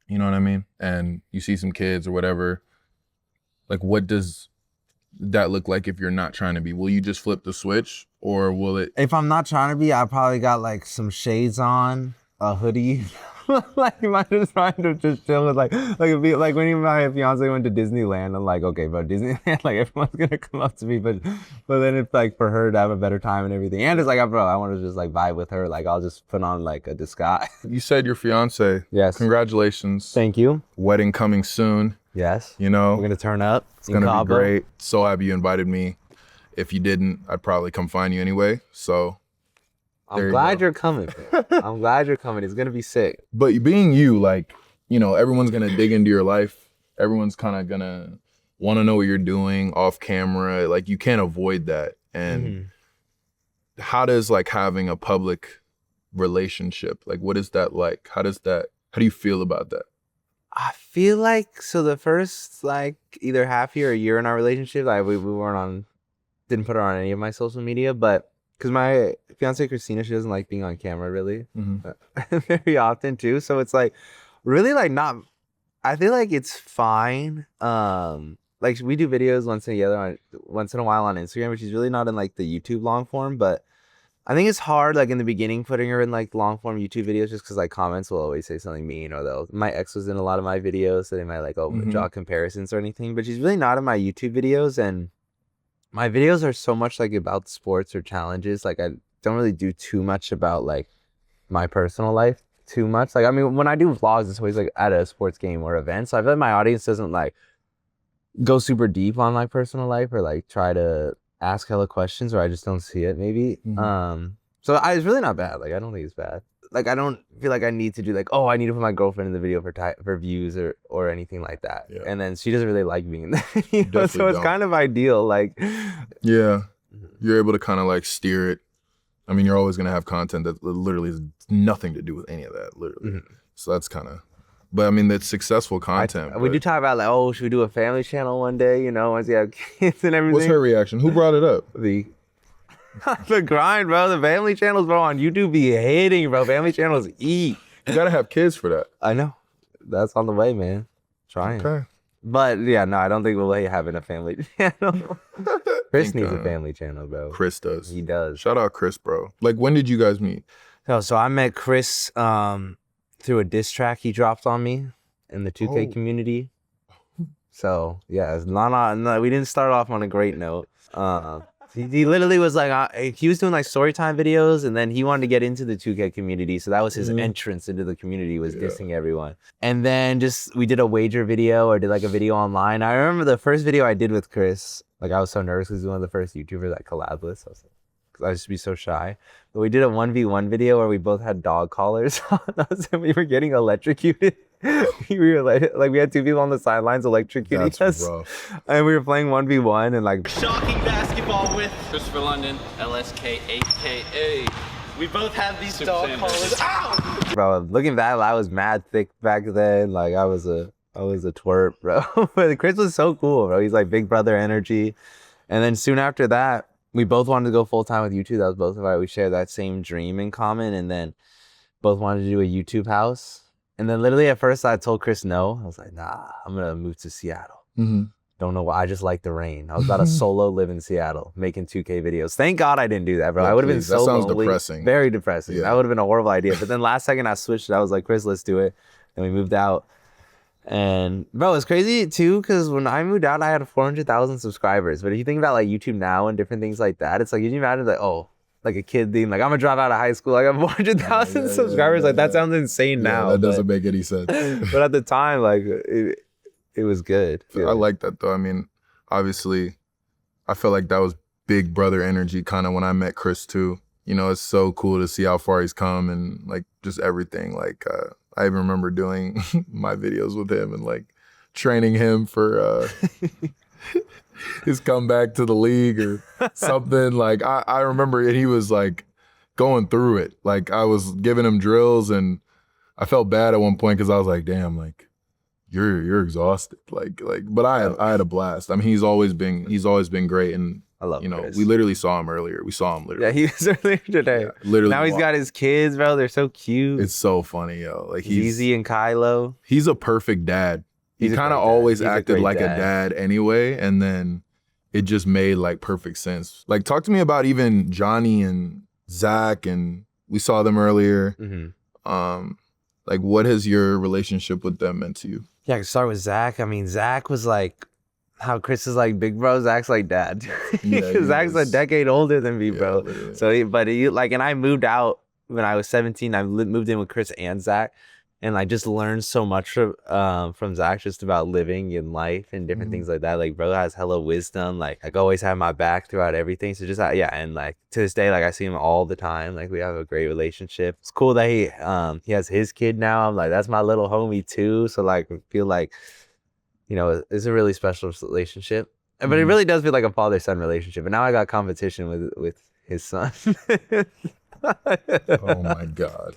You know what I mean? And you see some kids or whatever. Like, what does that look like if you're not trying to be? Will you just flip the switch, or will it? If I'm not trying to be, I probably got like some shades on, a hoodie. Like, am I just trying to just chill with like it'd be like when my fiance went to Disneyland, I'm like, okay, bro, Disneyland, like everyone's gonna come up to me, but then it's like for her to have a better time and everything, and it's like, bro, I want to just like vibe with her, like I'll just put on like a disguise. You said your fiance. Yes. Congratulations. Thank you. Wedding coming soon. Yes. You know, we're gonna turn up. It's gonna be great. So happy you invited me. If you didn't, I'd probably come find you anyway. So. I'm glad you're coming. I'm glad you're coming. It's gonna be sick. But being you, like, you know, everyone's gonna dig into your life. Everyone's kind of gonna want to know what you're doing off camera. Like, you can't avoid that. And how does like having a public relationship, like, what is that like? How do you feel about that? I feel like, so the first like either half year or year in our relationship, like we didn't put her on any of my social media, but because my fiance Christina, she doesn't like being on camera really very often too. So it's like really like not I feel like it's fine. Like we do videos once in a while on Instagram, which is really not in like the YouTube long form, but I think it's hard like in the beginning putting her in like long form YouTube videos just because like comments will always say something mean, or my ex was in a lot of my videos, so they might like draw comparisons or anything, but she's really not in my YouTube videos, and my videos are so much like about sports or challenges. Like I don't really do too much about like my personal life too much. Like I mean, when I do vlogs, it's always like at a sports game or event, so I feel like my audience doesn't like go super deep on my personal life or like try to ask hella questions, or I just don't see it maybe. So it's really not bad. Like I don't think it's bad. Like I don't feel like I need to do like, oh, I need to put my girlfriend in the video for views or anything like that. Yeah. And then she doesn't really like being in the video, so it's kind of ideal. Like, yeah, you're able to kind of like steer it. I mean, you're always gonna have content that literally has nothing to do with any of that, literally. So that's kind of. But I mean, that's successful content. We do talk about like, oh, should we do a family channel one day? You know, once you have kids and everything. What's her reaction? Who brought it up? The grind, bro. The family channels, bro, on YouTube be hitting, bro. Family channels eat. You gotta have kids for that. I know. That's on the way, man. Trying. Okay. But yeah, no, I don't think we'll be having a family channel. Chris needs a family channel, bro. Chris does. He does. Shout out Chris, bro. Like, when did you guys meet? So I met Chris through a diss track he dropped on me in the 2K community. So yeah, it's not we didn't start off on a great note. He literally was like, he was doing like story time videos, and then he wanted to get into the 2K community. So that was his entrance into the community, was dissing everyone. And then we did a wager video, or did like a video online. I remember the first video I did with Chris, like I was so nervous because he was one of the first YouTubers I collabed with. So I used to be so shy. But we did a 1v1 video where we both had dog collars on us and we were getting electrocuted. We were like we had two people on the sidelines electrocuting us. Rough. And we were playing 1v1 and like shocking basketball with Christopher London, LSK, AKA. We both have these dog collars. Ow! Bro, looking back, I was mad thick back then. Like I was a twerp, bro. But Chris was so cool, bro. He's like big brother energy. And then soon after that, we both wanted to go full time with YouTube. That was both of our. We shared that same dream in common, and then both wanted to do a YouTube house. And then literally at first I told Chris no. I was like, nah, I'm gonna move to Seattle. Don't know why. I just like the rain. I was about to solo live in Seattle, making 2K videos. Thank God I didn't do that, bro. I would have been so lonely. That sounds depressing. Very depressing. Yeah. That would have been a horrible idea. But then last second I switched it. I was like, Chris, let's do it. And we moved out. And bro, it's crazy too, because when I moved out, I had 400,000 subscribers. But if you think about like YouTube now and different things like that, it's like, you can imagine like, oh, like a kid being like, I'm gonna drop out of high school. I got 400,000 subscribers. Like that sounds insane now. That doesn't make any sense. But at the time, like it was good. I like that though. I mean, obviously, I felt like that was big brother energy kind of when I met Chris too. You know, it's so cool to see how far he's come and like just everything. Like I even remember doing my videos with him and like training him for his comeback to the league or something. Like I remember he was like going through it. Like I was giving him drills and I felt bad at one point because I was like, damn, like you're exhausted. Like but I had a blast. I mean, he's always been great, and I love you know, Chris. we literally saw him earlier. We saw him literally. Yeah, he was earlier today. Yeah, literally. Now he's got his kids, bro. They're so cute. It's so funny, yo. Like he's Easy and Kylo. He's a perfect dad. He kind of always acted like a dad anyway, and then it just made like perfect sense. Like talk to me about even Johnny and Zach, and we saw them earlier. Like what has your relationship with them meant to you? Yeah, I can start with Zach. I mean, Zach was like how Chris is like big bro, Zach's like dad. Yeah, Zach's a decade older than me, bro. Literally. So he like, and I moved out when I was 17. I moved in with Chris and Zach, and I just learned so much from Zach just about living in life and different things like that. Like bro has hella wisdom. Like always had my back throughout everything. So just yeah, and like to this day, like I see him all the time. Like we have a great relationship. It's cool that he has his kid now. I'm like, that's my little homie too. So like I feel like, you know, it's a really special relationship. But it really does feel like a father-son relationship. And now I got competition with his son. Oh my God.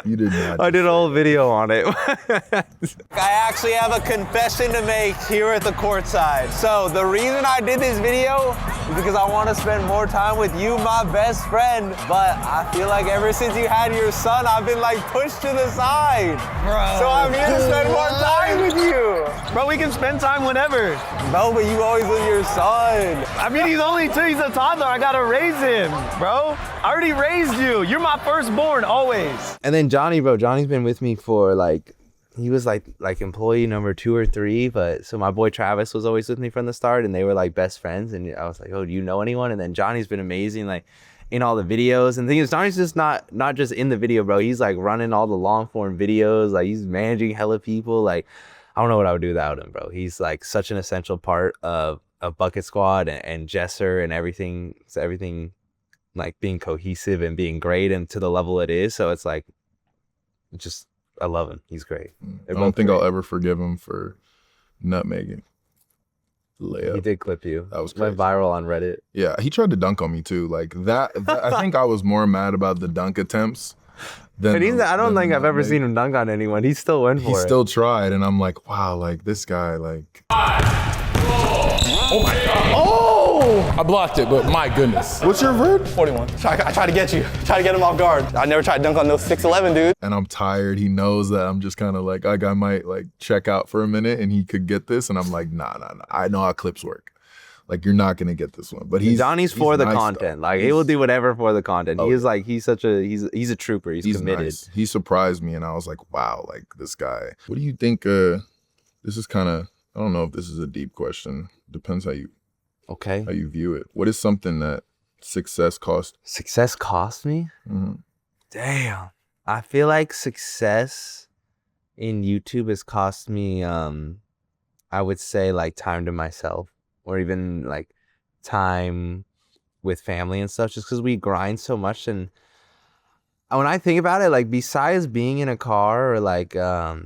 You did not. I did a whole video on it. I actually have a confession to make here at the Courtside. So the reason I did this video is because I want to spend more time with you, my best friend. But I feel like ever since you had your son, I've been like pushed to the side. Bro. So I'm here to spend more time with you. Bro, we can spend time whenever. No, but you always with your son. I mean, he's only 2, he's a toddler. I gotta raise him, bro. I already raised you. You're my firstborn, always. And then Johnny, bro, Johnny's been with me for like, he was like employee number 2 or 3, but so my boy Travis was always with me from the start, and they were like best friends. And I was like, oh, do you know anyone? And then Johnny's been amazing, like in all the videos. And the thing is, Johnny's just not just in the video, bro. He's like running all the long form videos, like he's managing hella people. Like, I don't know what I would do without him, bro. He's like such an essential part of Bucket Squad and Jesser and everything. So everything like being cohesive and being great and to the level it is. So it's like, just, I love him. He's great. I don't think I'll ever forgive him for nutmegging. Layup. He did clip you. That was went crazy. viral on Reddit. Yeah, he tried to dunk on me too. Like that I think I was more mad about the dunk attempts than. But I don't than think I've ever nutmeg. seen him dunk on anyone. He still went for He it. still tried, and I'm like, wow, like this guy, like. Oh my God. Oh! I blocked it, but my goodness. What's your vert? 41. I tried to get you. Try to get him off guard. I never tried to dunk on those 6'11", dude. And I'm tired. He knows that I'm just kind of like I might like check out for a minute, and he could get this, and I'm like, nah. I know how clips work. Like you're not gonna get this one. But Johnny's for the nice, content. though. Like he will do whatever for the content. Oh, He is like he's a trooper. He's committed. Nice. He surprised me, and I was like, wow, like this guy. What do you think? This is kind of, I don't know if this is a deep question. Depends how you Okay. view it. What is something that success cost? Success cost me? Mhm. Damn. I feel like success in YouTube has cost me, I would say like time to myself, or even like time with family and stuff, just because we grind so much. And when I think about it, like besides being in a car or like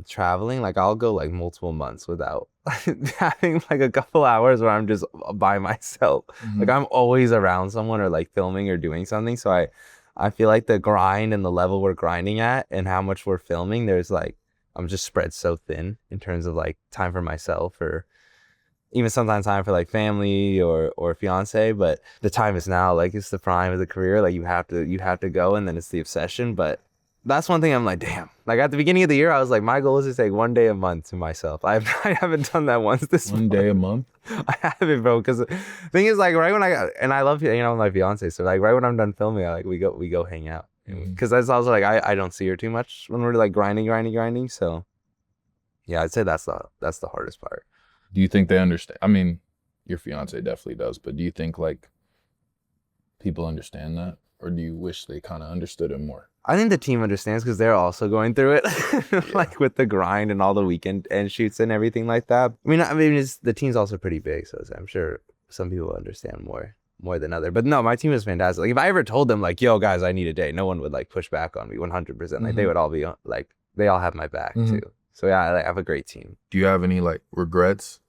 traveling, like I'll go like multiple months without having like a couple hours where I'm just by myself. Mhm. Like I'm always around someone or like filming or doing something. So I feel like the grind and the level we're grinding at and how much we're filming, there's like, I'm just spread so thin in terms of like time for myself or even sometimes time for like family or fiance. But the time is now, like it's the prime of the career. Like you have to go, and then it's the obsession. But that's one thing I'm like, damn. Like at the beginning of the year, I was like, my goal is to take 1 day a month to myself. I haven't done that once this One month. day a month. I haven't, bro. Because the thing is, like, right when I love my fiance, so like right when I'm done filming, we go hang out. Because that's also like I don't see her too much when we're like grinding. So yeah, I'd say that's the hardest part. Do you think they understand? I mean, your fiance definitely does, but do you think like people understand that, or do you wish they kind of understood it more? I think the team understands because they're also going through it, like with the grind and all the weekend and shoots and everything like that. I mean, the team's also pretty big, so I'm sure some people understand more than others. But no, my team is fantastic. Like if I ever told them like, "Yo, guys, I need a day," no one would like push back on me 100%. Like they would all be like, they all have my back too. So yeah, I have a great team. Do you have any like regrets?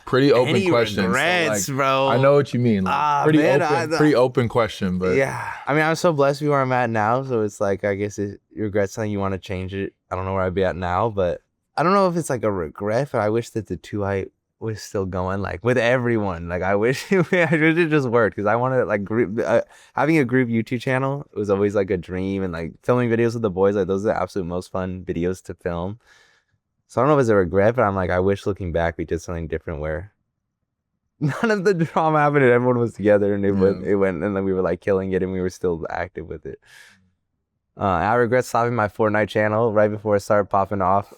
Pretty open Any question. regrets, so, like, bro? I know what you mean. Like, pretty open question, but yeah. I mean, I'm so blessed to be where I'm at now. So it's like, I guess you regret something, you want to change it. I don't know where I'd be at now, but I don't know if it's like a regret, but I wish that the 2 was still going like with everyone. Like I wish it just worked because I wanted like having a group YouTube channel was always like a dream, and like filming videos with the boys, like those are the absolute most fun videos to film. So I don't know if it's a regret, but I'm like, I wish looking back we did something different where none of the drama happened and everyone was together and it went and then we were like killing it and we were still active with it. I regret stopping my Fortnite channel right before it started popping off.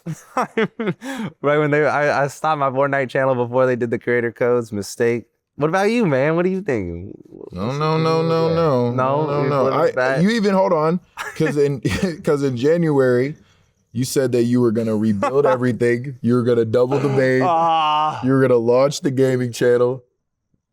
Right when I stopped my Fortnite channel before they did the creator codes. Mistake. What about you, man? What do you think? No. You even hold on, because in January, you said that you were gonna rebuild everything. You were gonna double the main. You were gonna launch the gaming channel.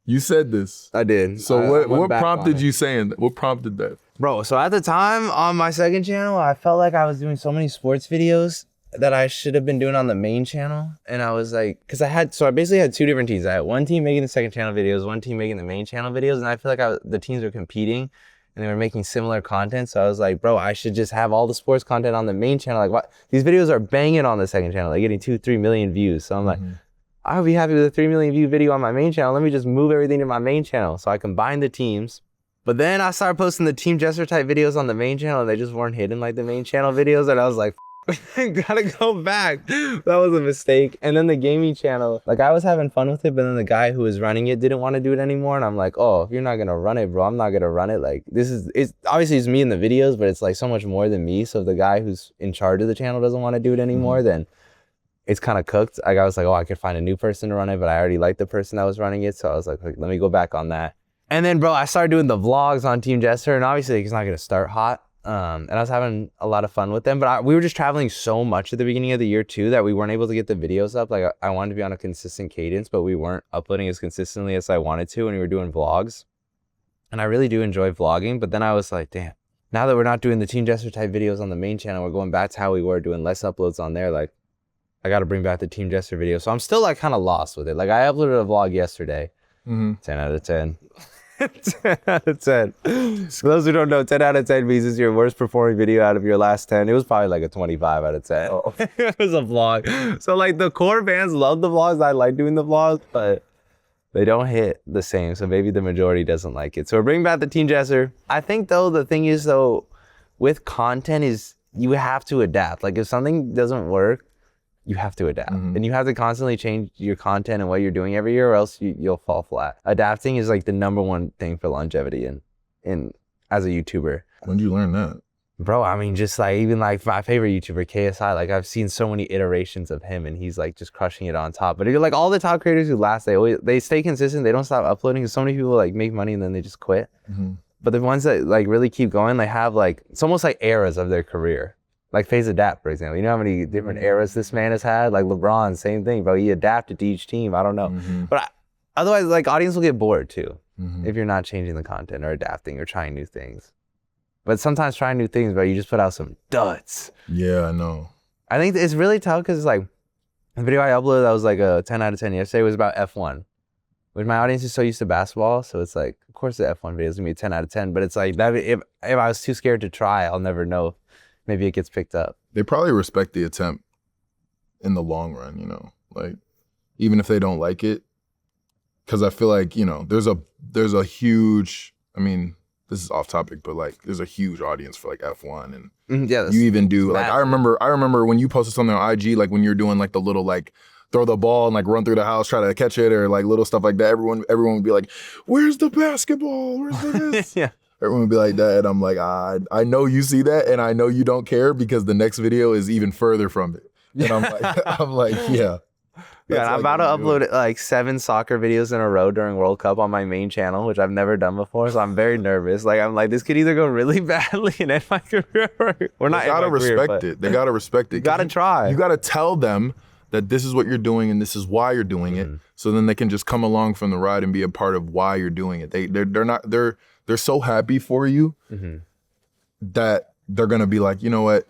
You said this. I did. So what prompted you saying that? What prompted that? Bro, so at the time on my second channel, I felt like I was doing so many sports videos that I should have been doing on the main channel. And I was like, I basically had 2 different teams. I had one team making the second channel videos, one team making the main channel videos. And I feel like the teams were competing. and they were making similar content. So I was like, bro, I should just have all the sports content on the main channel. Like, what? These videos are banging on the second channel, like getting 2-3 million views. So I'm like, I'll be happy with a 3 million view video on my main channel. Let me just move everything to my main channel. So I combined the teams. But then I started posting the Team Jester type videos on the main channel, and they just weren't hitting like the main channel videos. And I was like, gotta go back. That was a mistake. And then the gaming channel, like I was having fun with it, but then the guy who was running it didn't want to do it anymore. And I'm like, oh, if you're not gonna run it, bro, I'm not gonna run it. Like it's obviously it's me in the videos, but it's like so much more than me. So if the guy who's in charge of the channel doesn't want to do it anymore, then it's kind of cooked. Like I was like, oh, I could find a new person to run it, but I already liked the person that was running it. So I was like, let me go back on that. And then, bro, I started doing the vlogs on Team Jester, and obviously it's not gonna start hot. And I was having a lot of fun with them, but we were just traveling so much at the beginning of the year too that we weren't able to get the videos up. Like I wanted to be on a consistent cadence, but we weren't uploading as consistently as I wanted to when we were doing vlogs. And I really do enjoy vlogging, but then I was like, damn, now that we're not doing the Team Jester type videos on the main channel, we're going back to how we were doing less uploads on there. Like I got to bring back the Team Jester video. So I'm still like kind of lost with it. Like I uploaded a vlog yesterday, 10 out of 10. 10 out of 10. For those who don't know, 10 out of 10 means it's your worst performing video out of your last 10. It was probably like a 25 out of 10. Oh. It was a vlog. So like the core fans love the vlogs. I like doing the vlogs, but they don't hit the same. So maybe the majority doesn't like it. So we're bringing back the Team Jester. I think though, the thing is though, with content is you have to adapt. Like if something doesn't work, you have to adapt, and you have to constantly change your content and what you're doing every year, or else you'll fall flat. Adapting is like the #1 thing for longevity in as a YouTuber. When did you learn that? Bro, I mean, just like even like my favorite YouTuber, KSI, like I've seen so many iterations of him, and he's like just crushing it on top. But if you're like all the top creators who last, they stay consistent. They don't stop uploading. Because so many people like make money and then they just quit. But the ones that like really keep going, they have like it's almost like eras of their career. Like FaZe Adapt, for example. You know how many different eras this man has had? Like LeBron, same thing, bro. He adapted to each team. I don't know. But otherwise, like audience will get bored too if you're not changing the content or adapting or trying new things. But sometimes trying new things, bro, you just put out some duds. Yeah, I know. I think it's really tough because like the video I uploaded that was like a 10 out of 10 yesterday was about F1. Which my audience is so used to basketball, so it's like, of course the F1 video is gonna be a 10 out of 10, but it's like that if I was too scared to try, I'll never know. Maybe it gets picked up. They probably respect the attempt in the long run, you know, like even if they don't like it, because I feel like, you know, there's a huge, I mean, this is off topic, but like there's a huge audience for like F1 and yeah, you even do like, I remember when you posted something on IG, like when you're doing like the little like throw the ball and like run through the house, try to catch it or like little stuff like that. Everyone would be like, where's the basketball? Where's this? Yeah. Everyone would be like that, and I'm like, I know you see that, and I know you don't care because the next video is even further from it. And I'm like, yeah. Yeah, I'm about to upload like 7 soccer videos in a row during World Cup on my main channel, which I've never done before, so I'm very nervous. Like, I'm like, this could either go really badly and end my career, or not. They gotta respect it. They gotta respect it. You gotta try. You gotta tell them that this is what you're doing and this is why you're doing it, so then they can just come along from the ride and be a part of why you're doing it. They're so happy for you that they're gonna be like, you know what?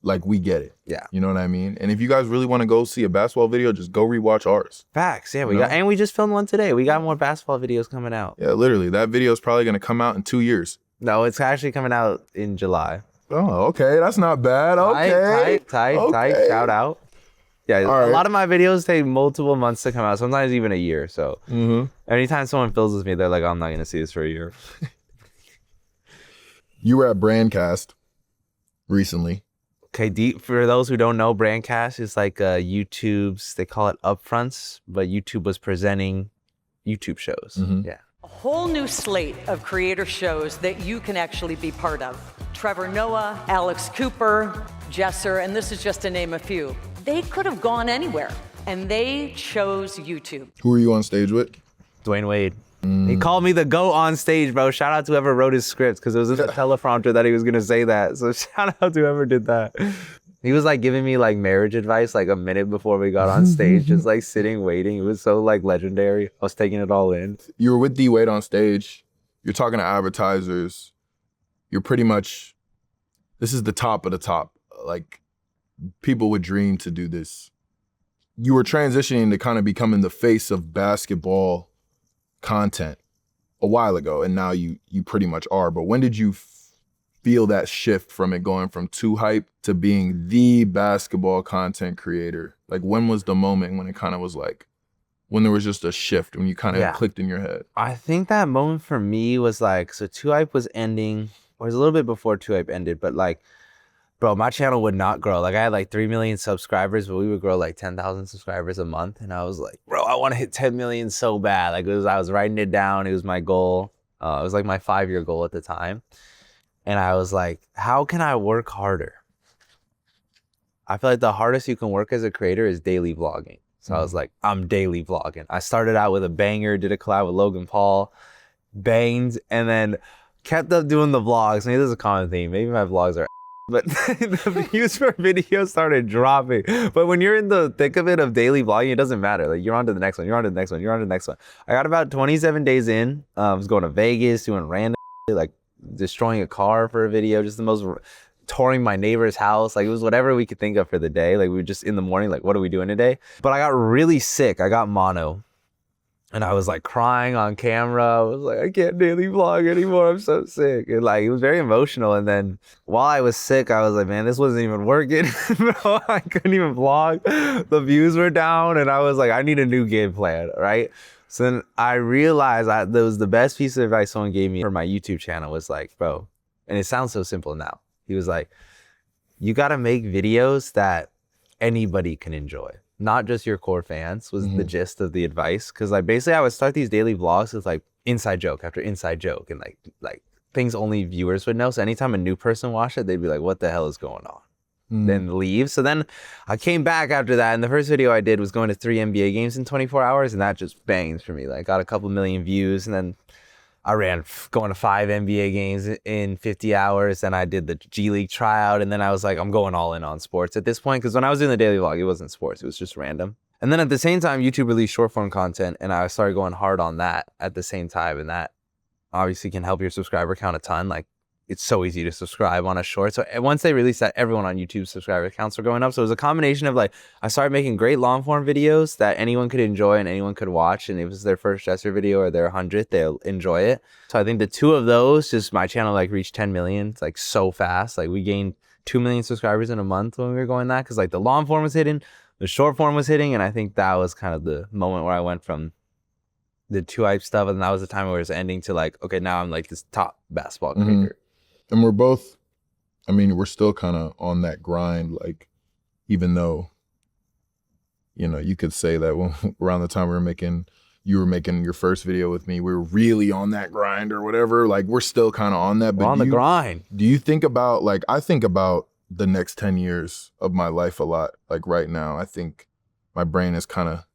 Like, we get it. Yeah. You know what I mean? And if you guys really want to go see a basketball video, just go rewatch ours. Facts. Yeah, we just filmed one today. We got more basketball videos coming out. Yeah, literally. That video is probably gonna come out in 2 years. No, it's actually coming out in July. Oh, okay. That's not bad. Okay. Tight. Shout out. Yeah, a lot of my videos take multiple months to come out, sometimes even a year. So anytime someone fills with me, they're like, I'm not going to see this for a year. You were at Brandcast recently. Okay, for those who don't know, Brandcast is like YouTube's, they call it upfronts, but YouTube was presenting YouTube shows. Yeah. A whole new slate of creator shows that you can actually be part of. Trevor Noah, Alex Cooper, Jesser, and this is just to name a few. They could have gone anywhere, and they chose YouTube. Who were you on stage with? Dwayne Wade. He called me the GOAT on stage, bro. Shout out to whoever wrote his scripts, because it was in the teleprompter that he was going to say that. So shout out to whoever did that. He was like giving me like marriage advice like a minute before we got on stage, just like sitting, waiting. It was so like legendary. I was taking it all in. You were with D Wade on stage. You're talking to advertisers. You're pretty much, this is the top of the top. Like, people would dream to do this. You were transitioning to kind of becoming the face of basketball content a while ago, and now you pretty much are. But when did you feel that shift from it going from too hype to being the basketball content creator? Like, when was the moment when it kind of was like, when there was just a shift, when you kind of clicked in your head? I think that moment for me was like, so 2Hype was ending, or it was a little bit before 2Hype ended, but like, bro, my channel would not grow. Like, I had like 3 million subscribers, but we would grow like 10,000 subscribers a month. And I was like, bro, I want to hit 10 million so bad. Like, I was writing it down. It was my goal. It was like my 5-year goal at the time. And I was like, how can I work harder? I feel like the hardest you can work as a creator is daily vlogging. So I was like, I'm daily vlogging. I started out with a banger, did a collab with Logan Paul, banged, and then kept up doing the vlogs. Maybe this is a common theme. Maybe my vlogs are but the views per video started dropping. But when you're in the thick of it of daily vlogging, it doesn't matter. Like, you're on to the next one, you're on to the next one, you're on to the next one. I got about 27 days in. I was going to Vegas, doing random shit, like destroying a car for a video, just the most... touring my neighbor's house. Like, it was whatever we could think of for the day. Like, we were just in the morning, like, what are we doing today? But I got really sick. I got mono. And I was like crying on camera. I was like, I can't daily vlog anymore. I'm so sick. And like, it was very emotional. And then while I was sick, I was like, man, this wasn't even working. Bro, I couldn't even vlog. The views were down. And I was like, I need a new game plan, right? So then I realized that was the best piece of advice someone gave me for my YouTube channel was like, bro, and it sounds so simple now. He was like, you got to make videos that anybody can enjoy, not just your core fans, was the gist of the advice. Because like, basically I would start these daily vlogs with like inside joke after inside joke and like things only viewers would know. So anytime a new person watched it, they'd be like, what the hell is going on? Then leave. So then I came back after that, and the first video I did was going to 3 NBA games in 24 hours, and that just banged for me. Like, got a couple million views, and then I ran going to 5 NBA games in 50 hours. Then I did the G League tryout. And then I was like, I'm going all in on sports at this point. Because when I was doing the daily vlog, it wasn't sports. It was just random. And then at the same time, YouTube released short form content. And I started going hard on that at the same time. And that obviously can help your subscriber count a ton. Like, it's so easy to subscribe on a short. So once they released that, everyone on YouTube subscriber counts were going up. So it was a combination of like, I started making great long form videos that anyone could enjoy and anyone could watch. And if it was their first Jesser video or their 100th, they'll enjoy it. So I think the two of those, just my channel like reached 10 million. It's like so fast. Like, we gained 2 million subscribers in a month when we were going that. Cause like the long form was hitting, the short form was hitting. And I think that was kind of the moment where I went from the 2Hype stuff. And that was the time where it was ending to like, okay, now I'm like this top basketball creator. And we're both, I mean, we're still kind of on that grind, like, even though, you know, you could say that when, around the time you were making your first video with me, we were really on that grind or whatever. Like, we're still kind of on that. But we're on the grind. Do you think about, like, I think about the next 10 years of my life a lot. Like, right now, I think my brain has kind of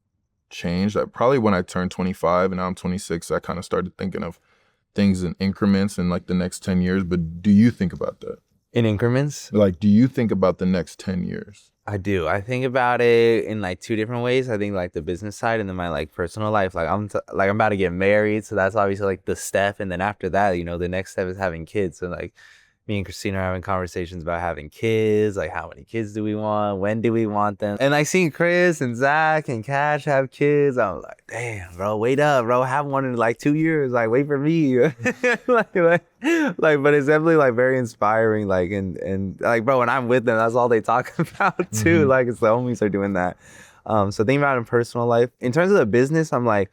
changed. Probably when I turned 25 and now I'm 26, I kind of started thinking of things in increments in like the next 10 years. But do you think about that? In increments? Like, do you think about the next 10 years? I do. I think about it in like 2 different ways. I think like the business side and then my like personal life. Like, I'm about to get married. So that's obviously like the step. And then after that, you know, the next step is having kids. So like, me and Christina are having conversations about having kids, like how many kids do we want? When do we want them? And I seen Chris and Zach and Cash have kids. I was like, damn, bro, wait up, bro. Have one in like 2 years. Like, wait for me. like, but it's definitely like very inspiring. Like, and like, bro, when I'm with them, that's all they talk about too. Like, it's the homies are doing that. So thinking about it in personal life. In terms of the business, I'm like,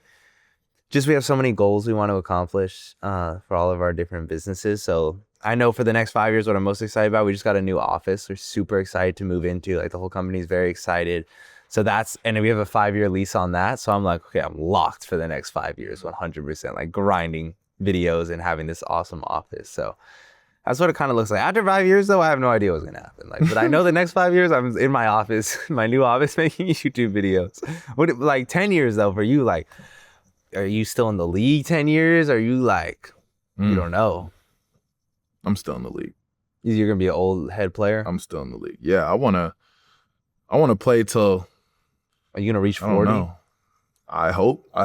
just we have so many goals we want to accomplish for all of our different businesses. So I know for the next 5 years, what I'm most excited about, we just got a new office. We're super excited to move into. Like, the whole company is very excited. So and we have a 5-year lease on that. So I'm like, okay, I'm locked for the next 5 years, 100%, like grinding videos and having this awesome office. So that's what it kind of looks like. After 5 years, though, I have no idea what's going to happen. Like, but I know the next 5 years, I'm in my office, my new office, making YouTube videos. Like 10 years, though, for you, like, are you still in the league 10 years? Are you like, you don't know? I'm still in the league. You're gonna be an old head player? I'm still in the league. Yeah, I wanna play till. Are you gonna reach 40? I don't know. I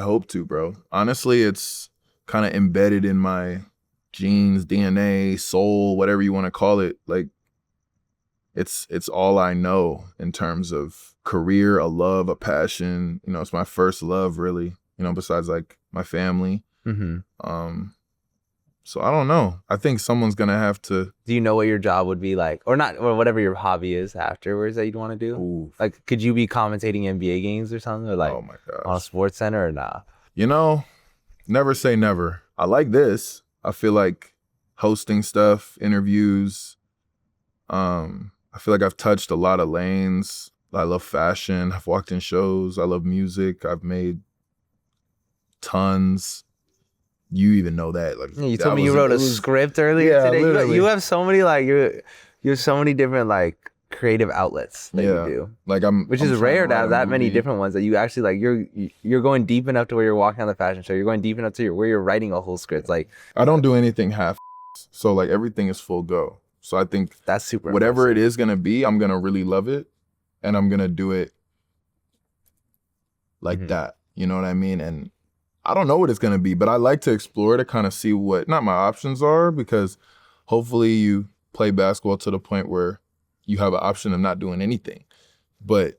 hope to, bro. Honestly, it's kind of embedded in my genes, DNA, soul, whatever you want to call it. Like, it's all I know in terms of career, a love, a passion. You know, it's my first love, really. You know, besides like my family. So I don't know. I think someone's gonna have to. Do you know what your job would be like, or not, or whatever your hobby is afterwards that you'd want to do? Ooh. Like, could you be commentating NBA games or something, or like Oh my gosh. on a sports center, or nah? You know, never say never. I like this. I feel like hosting stuff, interviews. I feel like I've touched a lot of lanes. I love fashion. I've walked in shows. I love music. I've made tons. You even know that. Like, You told me you wrote a script earlier today. Literally. You have so many like you have so many different like creative outlets that you do. Like Which I'm is trying rare to to write have a that many movie. different ones that you actually like. You're going deep enough to where you're walking on the fashion show. You're going deep enough to where you're writing a whole script. Like, I don't do anything half. So like everything is full go. So I think that's super. whatever impressive. it is gonna be, I'm gonna really love it, and I'm gonna do it like that. You know what I mean? And I don't know what it's gonna be, but I like to explore to kind of see what not my options are, because hopefully you play basketball to the point where you have an option of not doing anything. But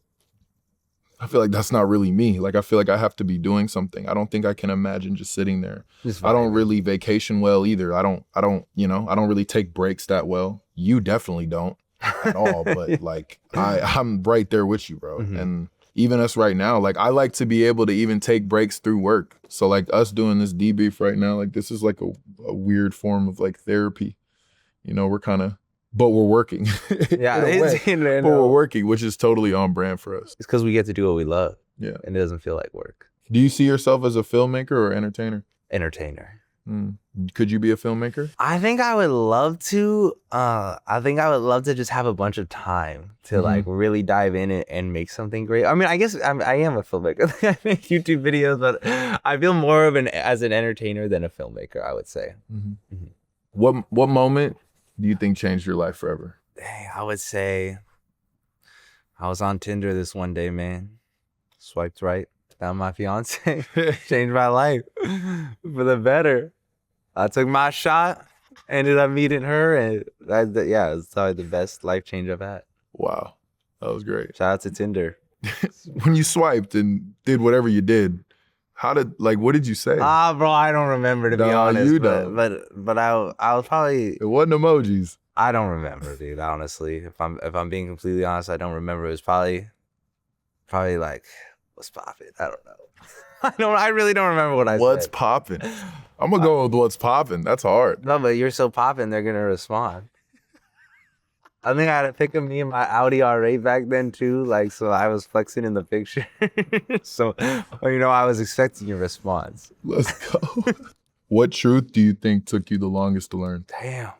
I feel like that's not really me. Like I feel like I have to be doing something. I don't think I can imagine just sitting there. I don't really vacation well either. I don't, you know, I don't really take breaks that well. You definitely don't at all. But like I'm right there with you, bro. And even us right now, like I like to be able to even take breaks through work. So like us doing this debrief right now, like this is like a weird form of like therapy. You know, we're kind of, but we're working. Yeah, but we're working, which is totally on brand for us. It's because we get to do what we love. Yeah. And it doesn't feel like work. Do you see yourself as a filmmaker or entertainer? Entertainer. Could you be a filmmaker? I think I would love to. I think I would love to just have a bunch of time to like really dive in and make something great. I mean, I guess I am a filmmaker. I make YouTube videos, but I feel more of as an entertainer than a filmmaker, I would say. What moment do you think changed your life forever? Dang, I would say I was on Tinder this one day, man. Swiped right, found my fiance, changed my life for the better. I took my shot, ended up meeting her, and it's probably the best life change I've had. Wow, that was great. Shout out to Tinder. When you swiped and did whatever you did, what did you say? Bro, I don't remember to be honest. You don't. But I was probably. It wasn't emojis. I don't remember, dude. Honestly, if I'm being completely honest, I don't remember. It was probably like, what's poppin'? I don't know. I really don't remember what I said. What's poppin'? I'm gonna go with what's poppin'. That's hard. No, but you're so poppin', they're gonna respond. I think I had a pic of me in my Audi R8 back then too, like, so I was flexing in the picture. So, I was expecting a response. Let's go. What truth do you think took you the longest to learn? Damn.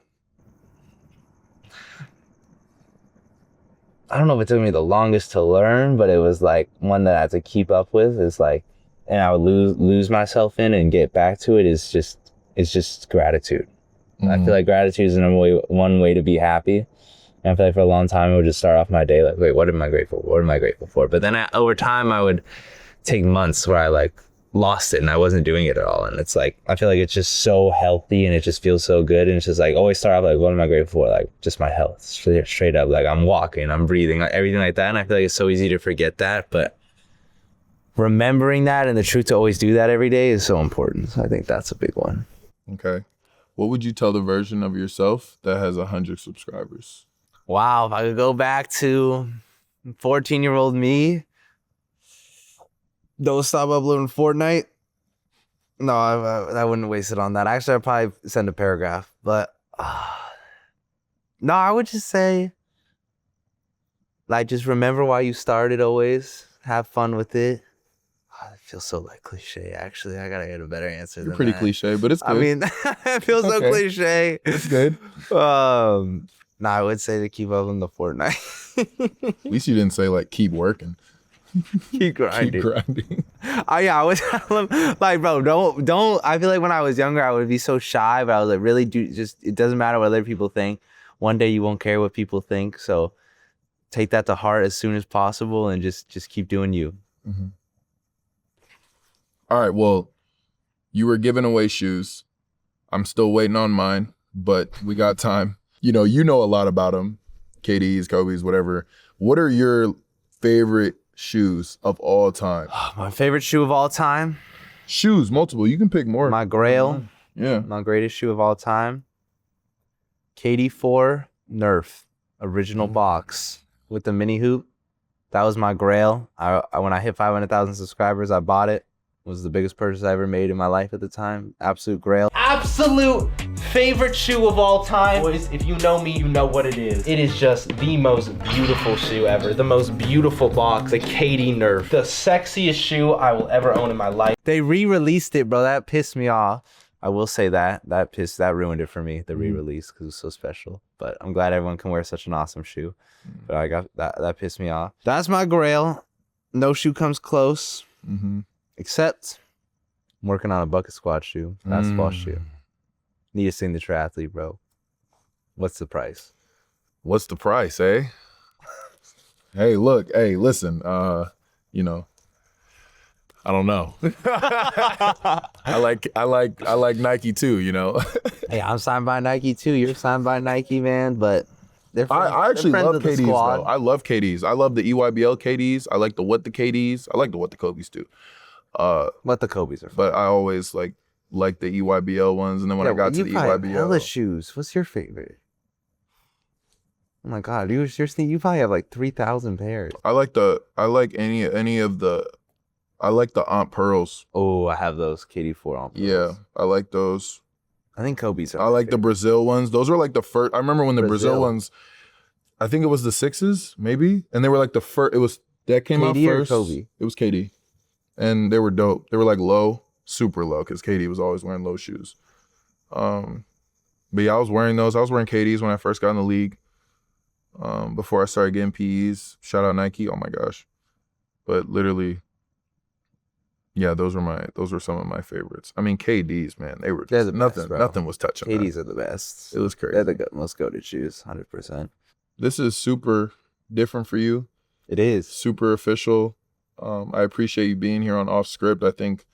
I don't know if it took me the longest to learn, but it was like one that I had to keep up with. Is like, and I would lose myself in and get back to it. It's just gratitude. I feel like gratitude is one way to be happy. And I feel like for a long time, I would just start off my day like, wait, what am I grateful for? What am I grateful for? But then over time, I would take months where I like lost it and I wasn't doing it at all. And it's like, I feel like it's just so healthy and it just feels so good. And it's just like, always start off like, what am I grateful for? Like just my health, straight up. Like I'm walking, I'm breathing, like everything like that. And I feel like it's so easy to forget that. But remembering that and the truth to always do that every day is so important. So I think that's a big one. Okay. What would you tell the version of yourself that has 100 subscribers? Wow, if I could go back to 14-year-old me, don't stop uploading Fortnite. No, I wouldn't waste it on that. Actually, I'd probably send a paragraph. But no, I would just say, like, just remember why you started always. Have fun with it. It feels so like cliche, actually. I gotta get a better answer than Pretty that. cliche, but it's good. I mean, it feels so cliche. It's good. No, I would say to keep up on the Fortnite. At least you didn't say like keep working. Keep grinding. Keep grinding. I was like, bro, don't. I feel like when I was younger, I would be so shy, but I was like, really, it doesn't matter what other people think. One day you won't care what people think. So take that to heart as soon as possible and just keep doing you. Mm-hmm. All right, well, you were giving away shoes. I'm still waiting on mine, but we got time. You know a lot about them. KD's, Kobe's, whatever. What are your favorite shoes of all time? My favorite shoe of all time? Shoes, multiple. You can pick more. My Grail, Yeah. my greatest shoe of all time. KD4 Nerf original box with the mini hoop. That was my Grail. I when I hit 500,000 subscribers, I bought it. It was the biggest purchase I ever made in my life at the time. Absolute Grail. Absolute favorite shoe of all time. Boys, if you know me, you know what it is. It is just the most beautiful shoe ever. The most beautiful box, the KD Nerf. The sexiest shoe I will ever own in my life. They re-released it, bro. That pissed me off. I will say that ruined it for me, the re-release, because it was so special. But I'm glad everyone can wear such an awesome shoe. But I got that pissed me off. That's my Grail. No shoe comes close. Except I'm working on a bucket squad shoe, basketball shoe. Need to sing the triathlete, bro. What's the price? What's the price, eh? Hey, look, hey, listen, you know, I don't know. I like Nike too, you know. Hey, I'm signed by Nike too. You're signed by Nike, man, but they're friends, I actually they're love friends of the KDs squad. though. I love KDs. I love the EYBL KDs. I like the What the KDs. I like the What the Kobe's too. But the Kobe's are fun. But I always like the EYBL ones, and then when I got to the EYBL, hella shoes. What's your favorite? Oh my god, you seriously? You probably have like 3,000 pairs. I like any of the. I like the Aunt Pearls. Oh, I have those KD4 on. Yeah, I like those. I think Kobe's are. I like the Brazil ones. Those were like the first. I remember when the Brazil ones. I think it was the 6s, maybe, and they were like the first. It was that came out KD or first. Kobe? It was KD, and they were dope. They were like low, super low, because KD was always wearing low shoes. But yeah, I was wearing those. I was wearing KDs when I first got in the league. Before I started getting PEs. Shout out Nike. Oh my gosh. But literally, yeah, those were some of my favorites. I mean, KDs, man, they were They're just, the nothing. best, bro. Nothing was touching. KDs That. are the best. It was crazy. They're the most goated shoes, 100%. This is super different for you. It is. Super official. I appreciate you being here on Off Script. I think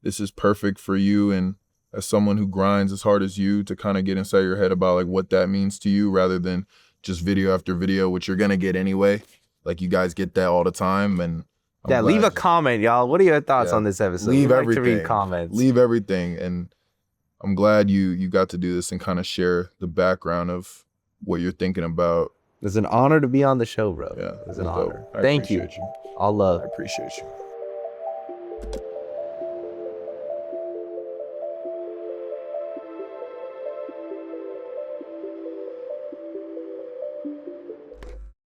this is perfect for you, and as someone who grinds as hard as you, to kind of get inside your head about like what that means to you, rather than just video after video, which you're gonna get anyway. Like you guys get that all the time, and leave a comment, y'all. What are your thoughts on this episode? Leave We like everything. to read comments. Leave everything, and I'm glad you got to do this and kind of share the background of what you're thinking about. It's an honor to be on the show, bro. Yeah, It's an dope. honor. I Thank you. appreciate you. All love. I appreciate you.